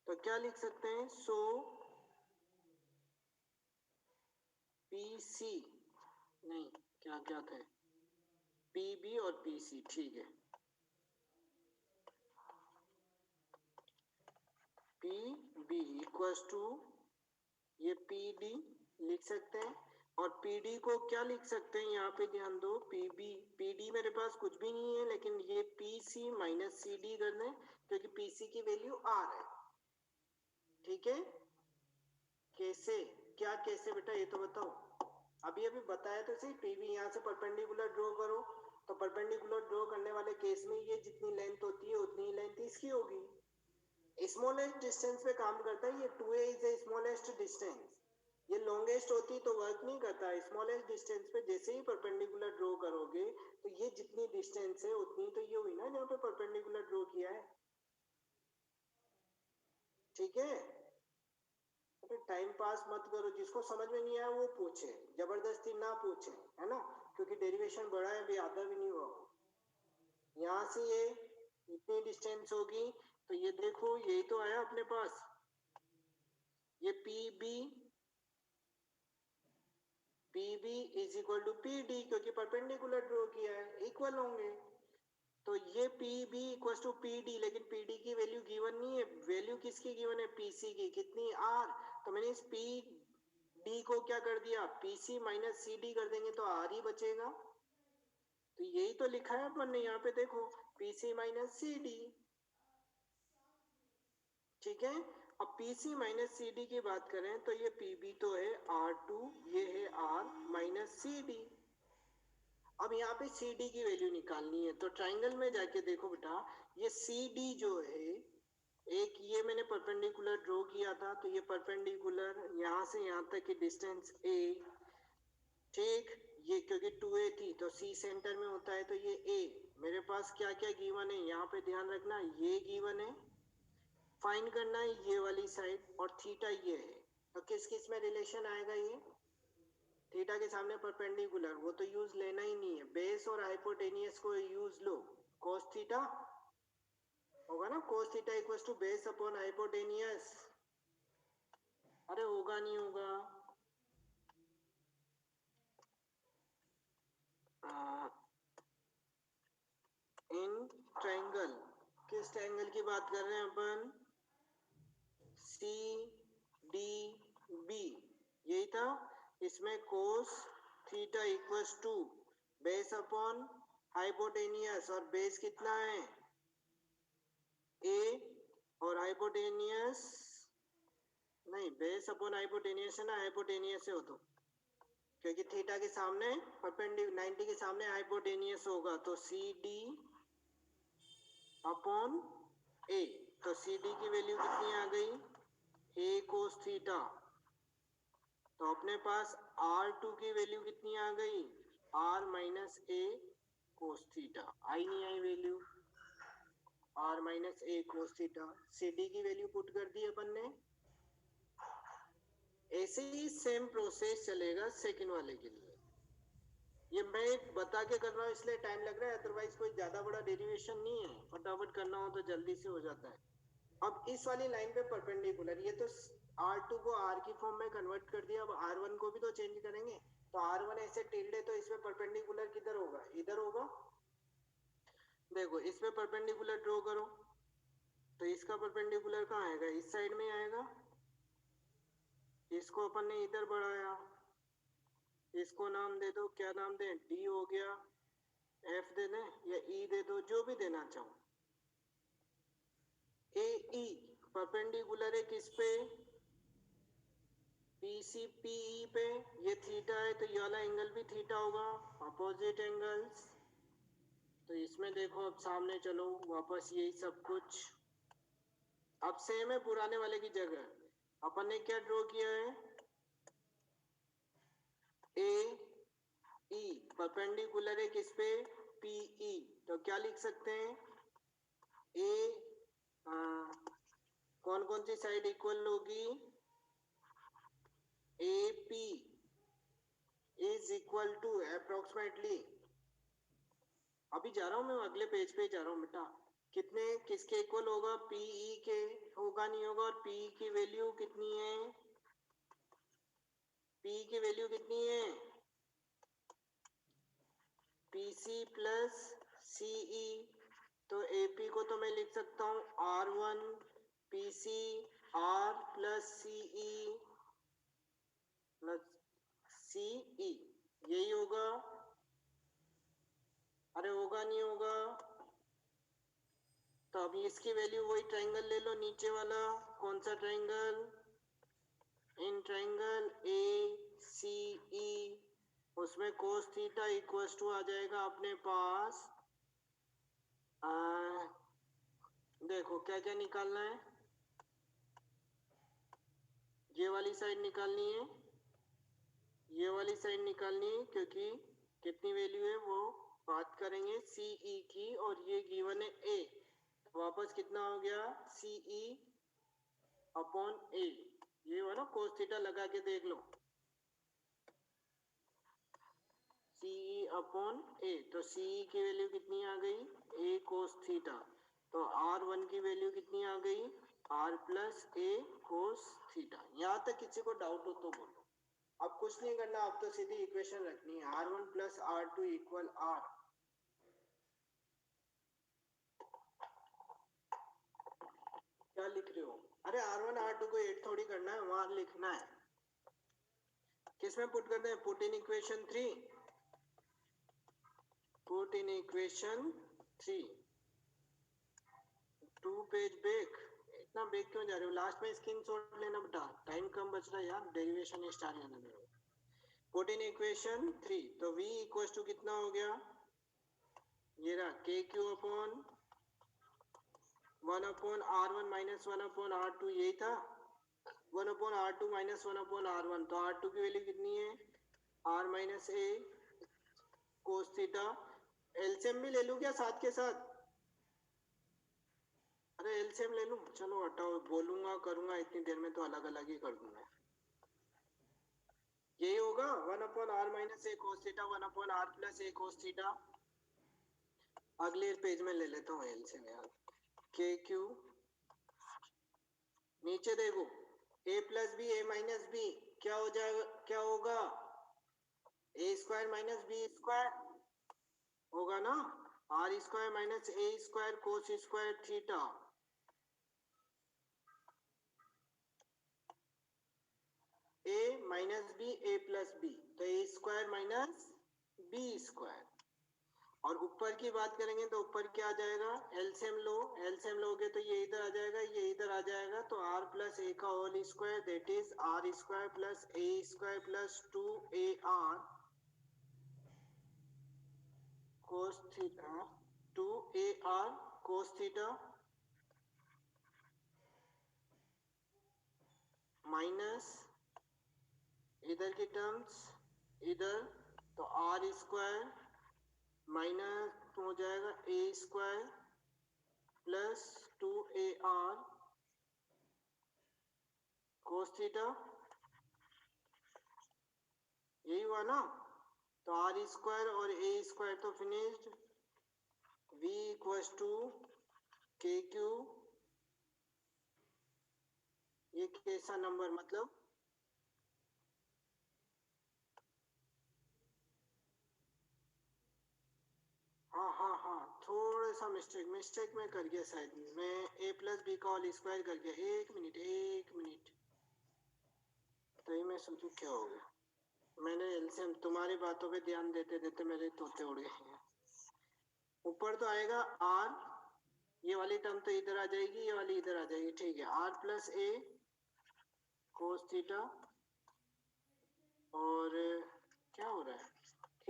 तो क्या लिख सकते हैं? सो पी सी, नहीं क्या क्या थे, पी बी और पी सी, ठीक है। पी बी इक्वल्स टू ये पी डी लिख सकते हैं, और पी डी को क्या लिख सकते हैं? यहाँ पे ध्यान दो, पी बी, पी डी मेरे पास कुछ भी नहीं है, लेकिन ये P C minus C D कर दें, क्योंकि पी सी की वैल्यू आर है, ठीक है। कैसे? क्या कैसे बेटा, ये तो बताओ। अभी अभी बताया तो सही, पी बी यहाँ से परपेंडिकुलर ड्रॉ करो, तो परपेंडिकुलर ड्रॉ करने वाले केस में ये जितनी लेंथ होती है उतनी ही लेंथ इसकी होगी। स्मॉलेस्ट डिस्टेंस पे काम करता है ये, 2a is the smallest distance. ये लॉन्गेस्ट होती तो वर्क नहीं करता। स्मॉलेस्ट डिस्टेंस पे जैसे ही परपेंडिकुलर ड्रॉ करोगे तो ये जितनी डिस्टेंस है उतनी तो ये हुई ना जहाँ पे परपेंडिकुलर ड्रॉ किया है, ठीक है। तो टाइम पास मत करो, जिसको समझ में नहीं आया वो पूछे, जबरदस्ती ना पूछे, है ना, क्योंकि डेरिवेशन बड़ा है, अभी आधा भी नहीं हुआ। यहाँ से ये इतनी डिस्टेंस होगी, तो ये देखो यही तो आया अपने पास, ये P B, P B is equal to P D, क्योंकि परपेंडिकुलर ड्रॉ किया है, इक्वल होंगे। तो ये P B equal to P D, लेकिन पी डी की वैल्यू गिवन नहीं है, वैल्यू किसकी गिवन है? पी सी की, कितनी? आर। तो मैंने इस पी डी को क्या कर दिया? P C minus C D कर देंगे तो आर ही बचेगा। तो यही तो लिखा है अपन ने यहाँ पे, देखो P C minus C D, ठीक है। अब P C minus C D की बात करें तो ये पी बी तो है आर टू, ये है आर माइनस सी डी। अब यहाँ पे सी डी की वैल्यू निकालनी है, तो ट्राइंगल में जाके देखो बेटा, ये सी डी जो है, एक ये मैंने परपेंडिकुलर ड्रॉ किया था, तो ये परपेंडिकुलर यहाँ से यहाँ तक की डिस्टेंस ए, ठीक, ये क्योंकि 2a थी तो सी सेंटर में होता है, तो ये a, मेरे पास क्या क्या गिवन है यहाँ पे ध्यान रखना, ये गिवन है, फाइंड करना है ये वाली साइड, और थीटा ये है, तो किस किस में रिलेशन आएगा? ये थीटा के सामने परपेंडिकुलर, वो तो यूज लेना ही नहीं है, बेस और हाइपोटेनियस को यूज लो, cos थीटा होगा ना, cos theta equals to base upon hypotenuse. अरे होगा नहीं होगा, इन ट्रायंगल, किस ट्रायंगल की बात कर रहे हैं अपन? सी डी बी, यही था। इसमें cos theta equals to base upon hypotenuse, और बेस कितना है? ए, और हाइपोटेनियस नहीं, बेस अपॉन हाइपोटेनियस है ना, हाइपोटेनियस से हो तो, क्योंकि थीटा के सामने परपेंडिकुलर 90 के सामने हाइपोटेनियस होगा, तो सी डी अपॉन ए, तो सी डी की वैल्यू कितनी आ गई, ए कोस थीटा। तो अपने पास R2 की वैल्यू कितनी आ गई, R minus a cos theta. आई नहीं I value, R minus a cos theta. C D की वैल्यू पुट कर दी अपन ने। ऐसे ही सेम प्रोसेस चलेगा सेकंड वाले के लिए। ये मैं बता के कर रहा हूँ इसलिए टाइम लग रहा है, अदरवाइज कोई ज्यादा बड़ा डेरिवेशन नहीं है, फटाफट करना हो तो जल्दी से हो जाता है। अब इस वाली लाइन पे परपेंडिकुलर, ये तो R2 को R की फॉर्म में कन्वर्ट कर दिया, अब R1 को भी तो चेंज करेंगे। तो R1 ऐसे टिल्डे, तो इसमें परपेंडिकुलर किधर होगा, इधर होगा। देखो इसमें परपेंडिकुलर ड्रॉ करो, तो इसका परपेंडिकुलर कहाँ आएगा, इस साइड में आएगा। इसको अपन ने इधर बढ़ाया, इसको नाम दे दो, क्या नाम दें, डी हो गया, एफ दे दें या ई दे दो, जो भी देना चाहो। ए ई परपेंडिकुलर है किस पे, पीसी पीई पे। ये थीटा है तो ये वाला एंगल भी थीटा होगा, अपोजिट एंगल्स। तो इसमें देखो अब सामने चलो वापस यही सब कुछ अब सेम है पुराने वाले की जगह। अपन ने क्या ड्रॉ किया है, ए ई परपेंडिकुलर है किस पे, पीई। तो क्या लिख सकते हैं, ए कौन कौन सी साइड इक्वल होगी, A P is equal to approximately, अभी जा रहा हूं मैं अगले पेज पे जा रहा हूं बेटा, कितने किसके इक्वल होगा, पीई के होगा नहीं होगा, और पी की वैल्यू कितनी है, पी की वैल्यू कितनी है, पीसी प्लस सीई। तो एपी को तो मैं लिख सकता हूं R1 P C R plus C E plus C E, यही होगा। अरे होगा नहीं होगा, तो अभी इसकी वैल्यू वही ट्रायंगल ले लो नीचे वाला, कौन सा ट्रायंगल, इन ट्रायंगल ए सी ई, उसमें कोस थीटा इक्वल्स टू आ जाएगा अपने पास, देखो क्या क्या निकालना है, ये वाली साइड निकालनी है, ये वाली साइड निकालनी है, क्योंकि कितनी वैल्यू है वो बात करेंगे सीई की, और ये गिवन है ए, तो वापस कितना हो गया, सीई अपॉन ए, ये वाला कोस थीटा लगा के देख लो, सीई अपॉन ए। तो सीई की वैल्यू कितनी आ गई, ए कोस थीटा। तो R1 की वैल्यू कितनी आ गई, R plus a cos theta. यहाँ तक किसी को डाउट हो तो बोलो। अब कुछ नहीं करना, अब तो सीधी इक्वेशन रखनी है, R1 plus R2 equal R। क्या लिख रहे हो, अरे R1 R2 को एड थोड़ी करना है, वहां लिखना है। किसमें पुट करते हैं, put in equation 3, put in equation 3, 2 page back. इतना बैक क्यों जा रहे हो, लास्ट में स्क्रीनशॉट लेना बेटा, टाइम कम बच रहा है यार, डेरिवेशन स्टार्ट करने में। पुट इन इक्वेशन 3, तो v इक्वल टू कितना हो गया, ये रहा के Q upon 1 upon R1 minus 1 upon R2, यही था 1 upon R2 minus 1 upon R1। तो R2 की वैल्यू कितनी है, R minus a cos theta. LCM भी ले लूं क्या साथ के साथ, अरे एलसीएम ले लूं, चलो हटाओ, बोलूंगा करूंगा इतनी देर में तो अलग अलग ही कर दूंगा। यही होगा 1 upon R minus a cos theta 1 upon R plus a cos theta. अगले पेज में ले लेता हूँ एलसीएम यार, के क्यू, नीचे देखो a plus B A minus B क्या हो जाएगा, क्या होगा, A square minus B square होगा ना, R square minus A square cos square theta. A minus B A plus B, तो ए स्क्वायर माइनस बी स्क्वायर। और ऊपर की बात करेंगे तो ऊपर क्या आ जाएगा, एलसीएम लो, एलसीएम लोगे तो ये इधर आ जाएगा, ये इधर आ जाएगा, तो आर प्लस ए का whole square that is R square plus A square plus 2ar cos theta 2ar cos theta minus इधर की टर्म्स इधर, तो आर स्क्वायर माइनस हो जाएगा a square plus 2AR cos theta, यही हुआ ना। तो आर स्क्वायर और ए स्क्वायर तो finished, v equals to k q, ये कैसा नंबर मतलब हाँ थोड़ा सा मिस्टेक में कर गया शायद, मैं a प्लस बी का होल स्क्वायर कर गया। एक मिनट तो ये मैं सोचूं क्या हो गया, मैंने एलसीएम तुम्हारी बातों पे ध्यान देते देते मेरे तोते उड़ गए हैं। ऊपर तो आएगा r, ये वाली टर्म तो इधर आ जाएगी, ये वाली इधर आ जाएगी, ठीक है। r plus a cos theta, और क्या हो रहा है,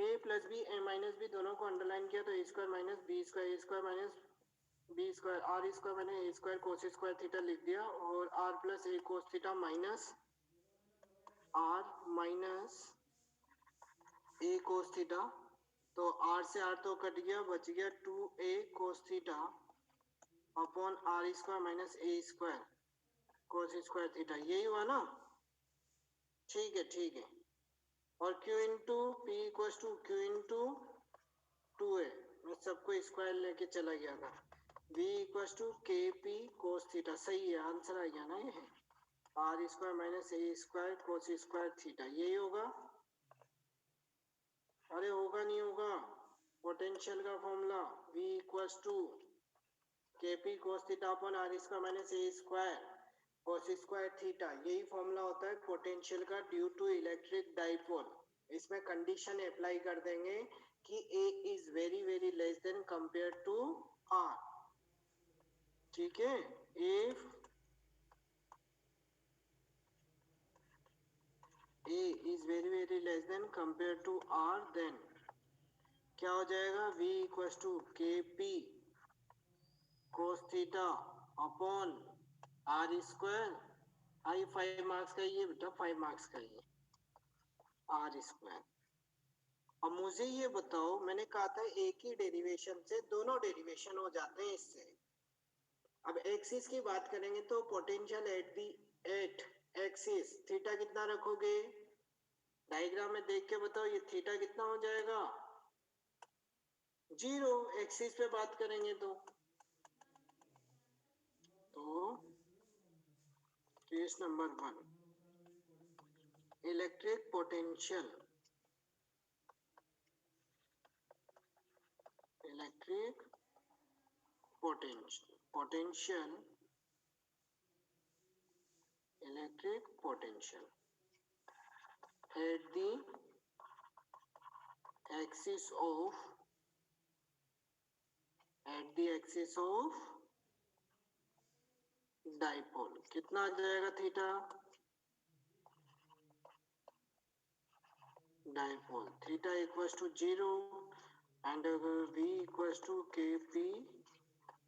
a plus B A minus b दोनों को अंडरलाइन किया तो ए square minus B square, a square minus B square, R square मैंने a square cos square theta लिख दिया, और R plus a cos theta minus R minus a cos theta, तो R से आर तो कट गया, बच गया 2a cos theta upon R square minus A square cos square theta, यही हुआ ना। ठीक है, और q into P equals to q into 2a, मैं सबको स्क्वायर लेके चला गया था, v equals to K P cos theta, सही है, आंसर आ गया ना ये, R square minus A square cos square theta, यही होगा। अरे होगा नहीं होगा, पोटेंशियल का formula v equals to K P cos theta upon R square minus A square cos square theta, यही फॉर्मूला होता है पोटेंशियल का ड्यू टू इलेक्ट्रिक डाइपोल। इसमें कंडीशन अप्लाई कर देंगे कि A is very less than compare to R, ठीक है। If A is very less than compare to R, then क्या हो जाएगा, V equals to K P cos theta upon R square, आई 5 मार्क्स का ये बेटा, 5 मार्क्स का ये आर स्क्वायर। अब मुझे ये बताओ, मैंने कहा था एक ही डेरिवेशन से दोनों डेरिवेशन हो जाते हैं इससे। अब एक्सिस की बात करेंगे तो पोटेंशियल एट एक्सिस थीटा कितना रखोगे, डायग्राम में देख के बताओ, ये थीटा कितना हो जाएगा, 0। एक्सिस पे बात करेंगे तो case number 1, electric potential electric potential at the axis of dipole कितना आ जाएगा theta, dipole theta equals to 0 and v equals to K P,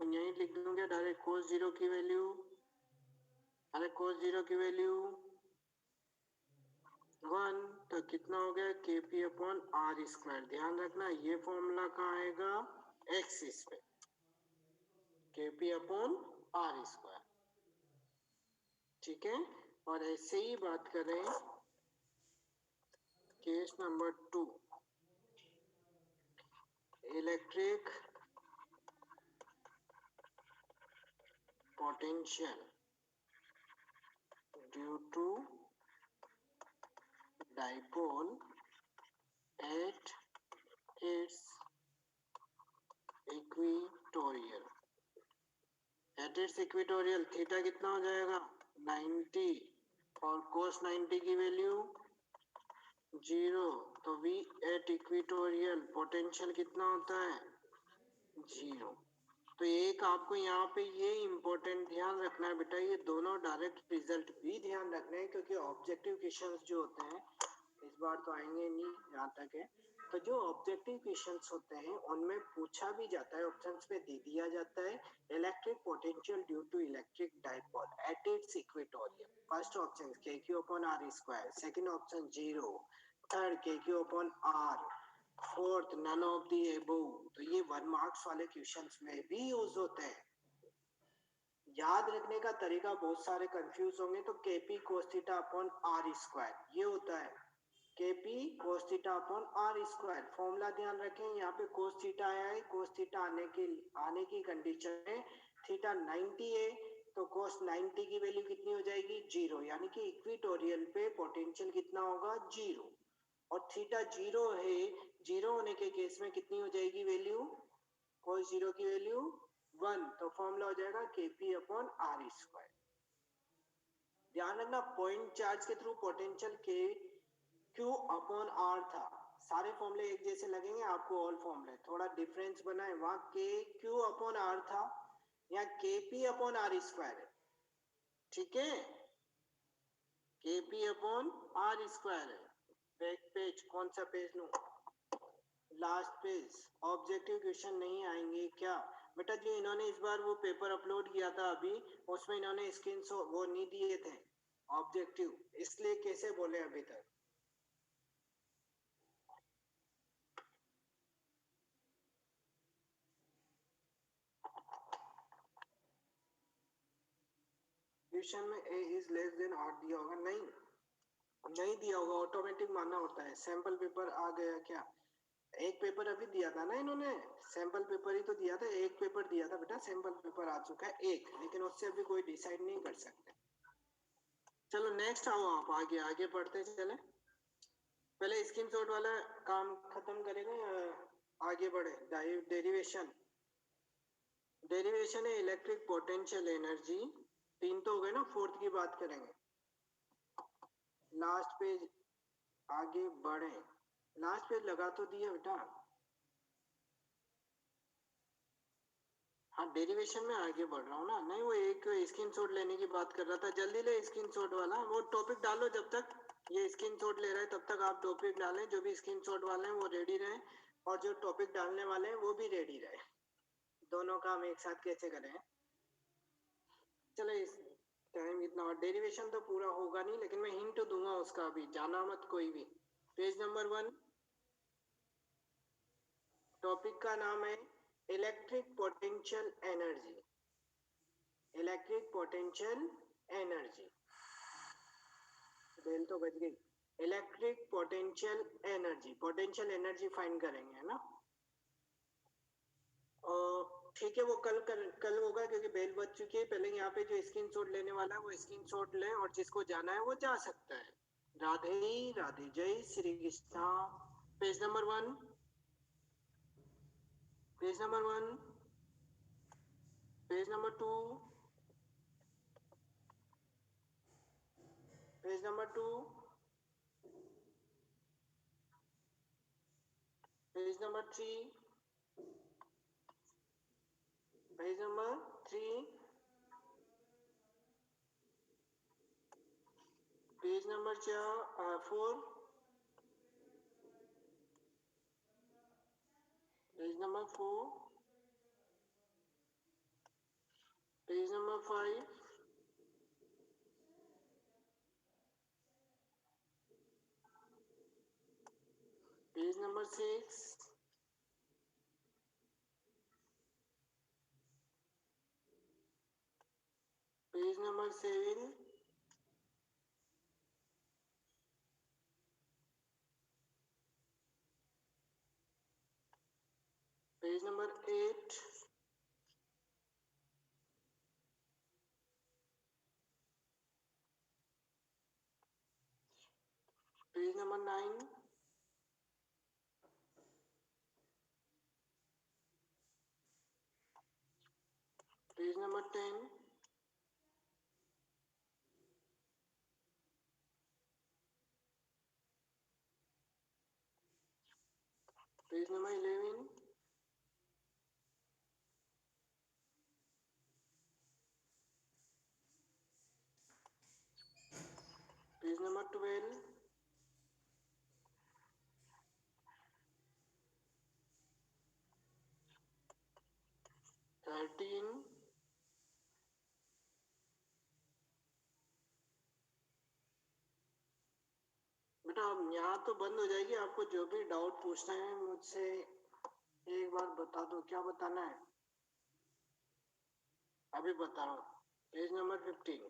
यही लिख दूंगा डायरेक्ट cos 0 की वैल्यू, अरे cos 0 की वैल्यू 1, तो कितना हो गया के पी अपॉन आर स्क्वायर। ध्यान रखना ये फॉर्मूला कहाँ आएगा, एक्सिस पे, के पी अपॉन आर स्क्वायर, ठीक है। और ऐसे ही बात करें case number 2, electric potential due to dipole at its equatorial, theta कितना हो जाएगा 90, और cos 90 की वैल्यू 0, तो v एट इक्वेटोरियल पोटेंशियल कितना होता है 0। तो एक आपको यहाँ पे ये इम्पोर्टेंट ध्यान रखना है बेटा, ये दोनों डायरेक्ट रिजल्ट भी ध्यान रखना है, क्योंकि ऑब्जेक्टिव क्वेश्चंस जो होते हैं इस बार तो आएंगे नहीं, यहाँ तक है, तो जो ऑब्जेक्टिव क्वेश्चंस होते हैं उनमें पूछा भी जाता है, ऑप्शंस में दे दिया जाता है electric potential due to electric dipole at its equatorial. First option kq upon r square, second option 0, third kq upon r, fourth none of the above. तो ये 1 मार्क्स वाले क्वेश्चंस में भी यूज होते हैं। याद रखने का तरीका बहुत सारे कंफ्यूज होंगे, तो kp cos theta upon r square ये होता है kp cos theta upon r square. Formula ध्यान रखें, यहाँ पे cos थीटा आया है, cos थीटा आने की कंडीशन में थीटा 90 है, तो cos 90 की वैल्यू कितनी हो जाएगी 0, यानी कि इक्वेटोरियल पे पोटेंशियल कितना होगा 0, और थीटा 0 है, 0 होने के केस में कितनी हो जाएगी वैल्यू, cos 0 की वैल्यू 1, तो फॉर्मूला हो जाएगा kp अपॉन r स्क्वायर। ध्यान रखना पॉइंट चार्ज के थ्रू पोटेंशियल के Q अपॉन R था, सारे फॉर्मूले एक जैसे लगेंगे आपको, ऑल फॉर्मूले थोड़ा डिफरेंस बना है, वहां के Q अपॉन R था, यहाँ KP अपॉन R स्क्वायर है, ठीक है, KP अपॉन R स्क्वायर है। बैक पेज, कौन सा पेज लूं, लास्ट पेज। ऑब्जेक्टिव क्वेश्चन नहीं आएंगे क्या बेटा, जो इन्होंने इस बार वो पेपर अपलोड किया था अभी, उसमें इन्होंने स्क्रीनशॉट वो नहीं दिए थे ऑब्जेक्टिव, इसलिए कैसे बोले अभी तक। क्वेश्चन में a is less than r दिया होगा, नहीं दिया होगा, ऑटोमेटिक मानना होता है। सैंपल पेपर आ गया क्या, एक पेपर अभी दिया था ना इन्होंने, सैंपल पेपर ही तो दिया था, एक पेपर दिया था बेटा, सैंपल पेपर आ चुका है एक, लेकिन उससे अभी कोई डिसाइड नहीं कर सकते। चलो नेक्स्ट आओ, आप आगे आगे पढ़ते चले, पहले स्क्रीनशॉट वाला काम खत्म करेंगे, आगे बढ़े। डेरिवेशन, डेरिवेशन है इलेक्ट्रिक पोटेंशियल एनर्जी, तीन तो हो गए ना, फोर्थ की बात करेंगे। लास्ट पेज आगे बढ़े, लास्ट पेज लगा तो दिया बेटा, हाँ डेरिवेशन में आगे बढ़ रहा हूँ ना, नहीं वो एक स्क्रीनशॉट लेने की बात कर रहा था, जल्दी ले स्क्रीनशॉट वाला, वो टॉपिक डालो, जब तक ये स्क्रीनशॉट ले रहा है तब तक आप टॉपिक डालें, जो भी स्क्रीनशॉट वाले हैं वो रेडी रहे, और जो टॉपिक डालने वाले हैं वो भी रेडी रहे, दोनों काम एक साथ कैसे करें। चलो इस टाइम इतना, और डेरिवेशन तो पूरा होगा नहीं, लेकिन मैं हिंट दूंगा उसका, अभी जाना मत कोई भी। पेज नंबर 1, टॉपिक का नाम है electric potential energy, electric potential energy, bell तो बज गई। Electric potential energy, potential energy find करेंगे, है ना, और ठीक है वो कल होगा, क्योंकि बेल बज चुकी है। पहले यहाँ पे जो स्क्रीनशॉट लेने वाला है वो स्क्रीनशॉट ले, और जिसको जाना है वो जा सकता है। राधे राधे, जय Shri Krishna. Page number 1, page number 1, page number 2, page number 2, page number 3, page number 3, page number 4, page number 4, page number 5, page number 6, page number 7, page number 8, page number 9, page number 10, page number 11, page number 12, यहाँ तो बंद हो जाएगी। आपको जो भी doubt पूछना है मुझसे एक बार बता दो, क्या बताना है? अभी बता रहा हूँ। पेज नंबर 15,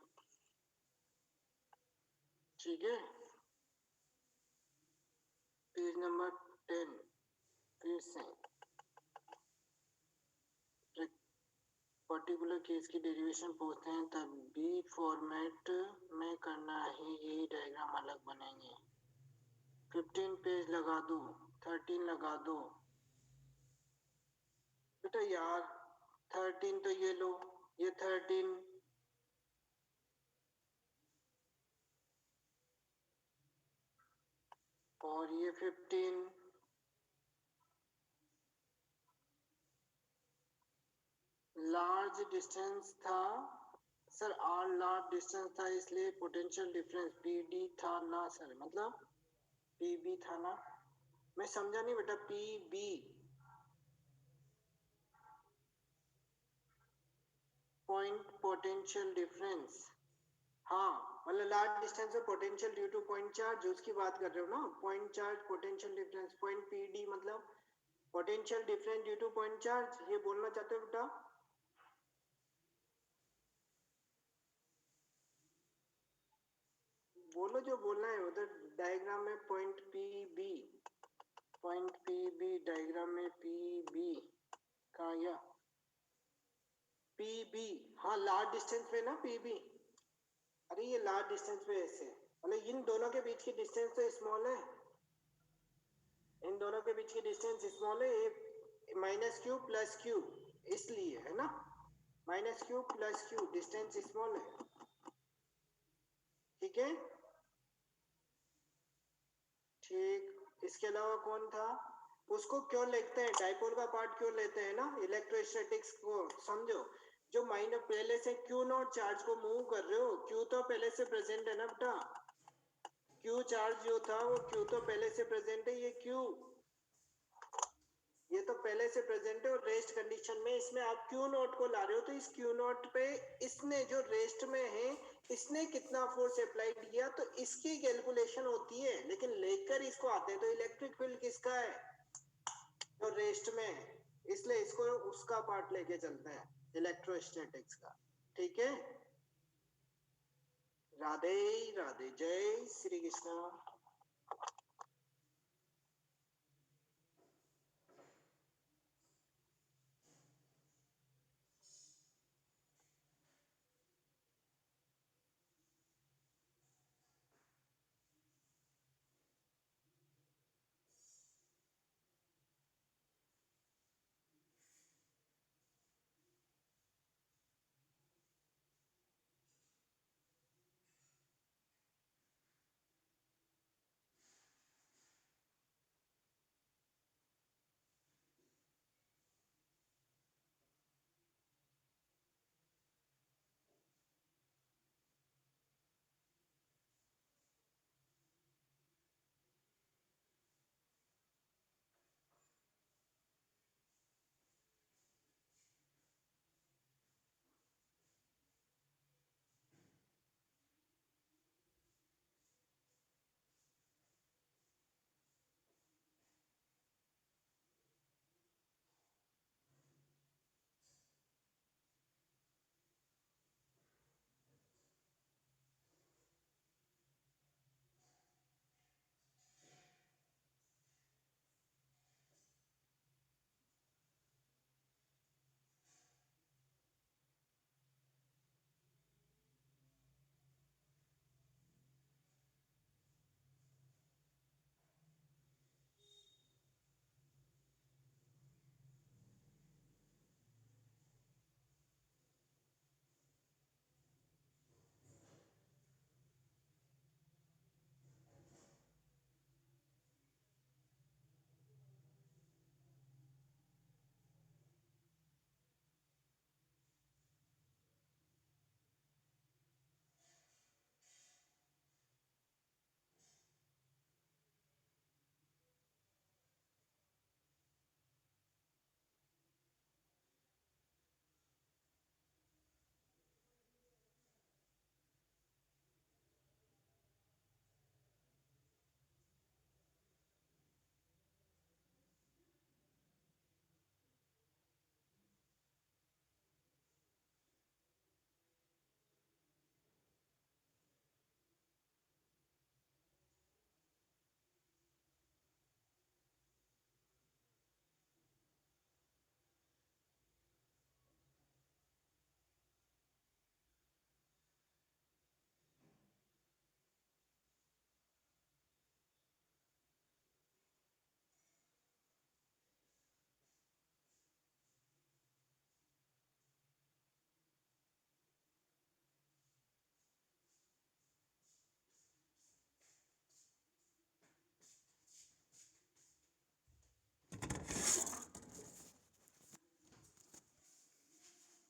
ठीक है। पेज नंबर 10 फिर से पर्टिकुलर केस की डेरिवेशन पूछते हैं तब भी फॉर्मेट में करना है, यही डायग्राम अलग बनेंगे। 15 पेज लगा दो, 13 लगा दो बेटा यार। 13 तो ये लो, ये 13 और ये 15। लार्ज डिस्टेंस था सर, आर लार्ज डिस्टेंस था इसलिए पोटेंशियल डिफरेंस पीडी था ना सर, मतलब पीबी था ना। मैं समझा नहीं बेटा, पीबी पॉइंट पोटेंशियल डिफरेंस। हाँ मतलब लार्ज डिस्टेंस में potential due to point charge, उसकी बात कर रहे हो ना। Point charge potential difference, point PD मतलब potential difference due to point charge, ये बोलना चाहते हो बेटा? बोलो जो बोलना है। उधर डायग्राम में पॉइंट पी बी डायग्राम में पी बी कहाँ गया? पी बी, हाँ लार्ज डिस्टेंस पे ना पी बी। अरे ये लार्ज डिस्टेंस पे ऐसे मतलब इन दोनों के बीच की डिस्टेंस तो स्मॉल है, इन दोनों के बीच की डिस्टेंस स्मॉल है। एक माइनस क्यू प्लस क्यू, इसलिए है ना, minus Q plus Q, distance small है, ठीक है। ठीक, इसके अलावा कौन था? उसको क्यों लिखते हैं, डाइपोल का पार्ट क्यों लेते हैं ना इलेक्ट्रोस्टैटिक्स को, समझो। जो माइनस पहले से क्यू नॉट चार्ज को मूव कर रहे हो, क्यू तो पहले से प्रेजेंट है ना बेटा। क्यू चार्ज जो था वो क्यू तो पहले से प्रेजेंट है, ये तो पहले से प्रेजेंट है। और रेस्ट कंडीशन में इसमें आप क्यू नॉट को ला रहे हो, तो इस क्यू नॉट पे इसने जो रेस्ट में है इसने कितना फोर्स अप्लाइड किया, तो इसकी कैलकुलेशन होती है। लेकिन लेकर इसको आते हैं तो इलेक्ट्रिक फील्ड किसका है, जो रेस्ट में है, इसलिए इसको उसका पार्ट लेके चलते हैं इलेक्ट्रोस्टैटिक्स का, ठीक है। राधे राधे, जय श्री कृष्ण।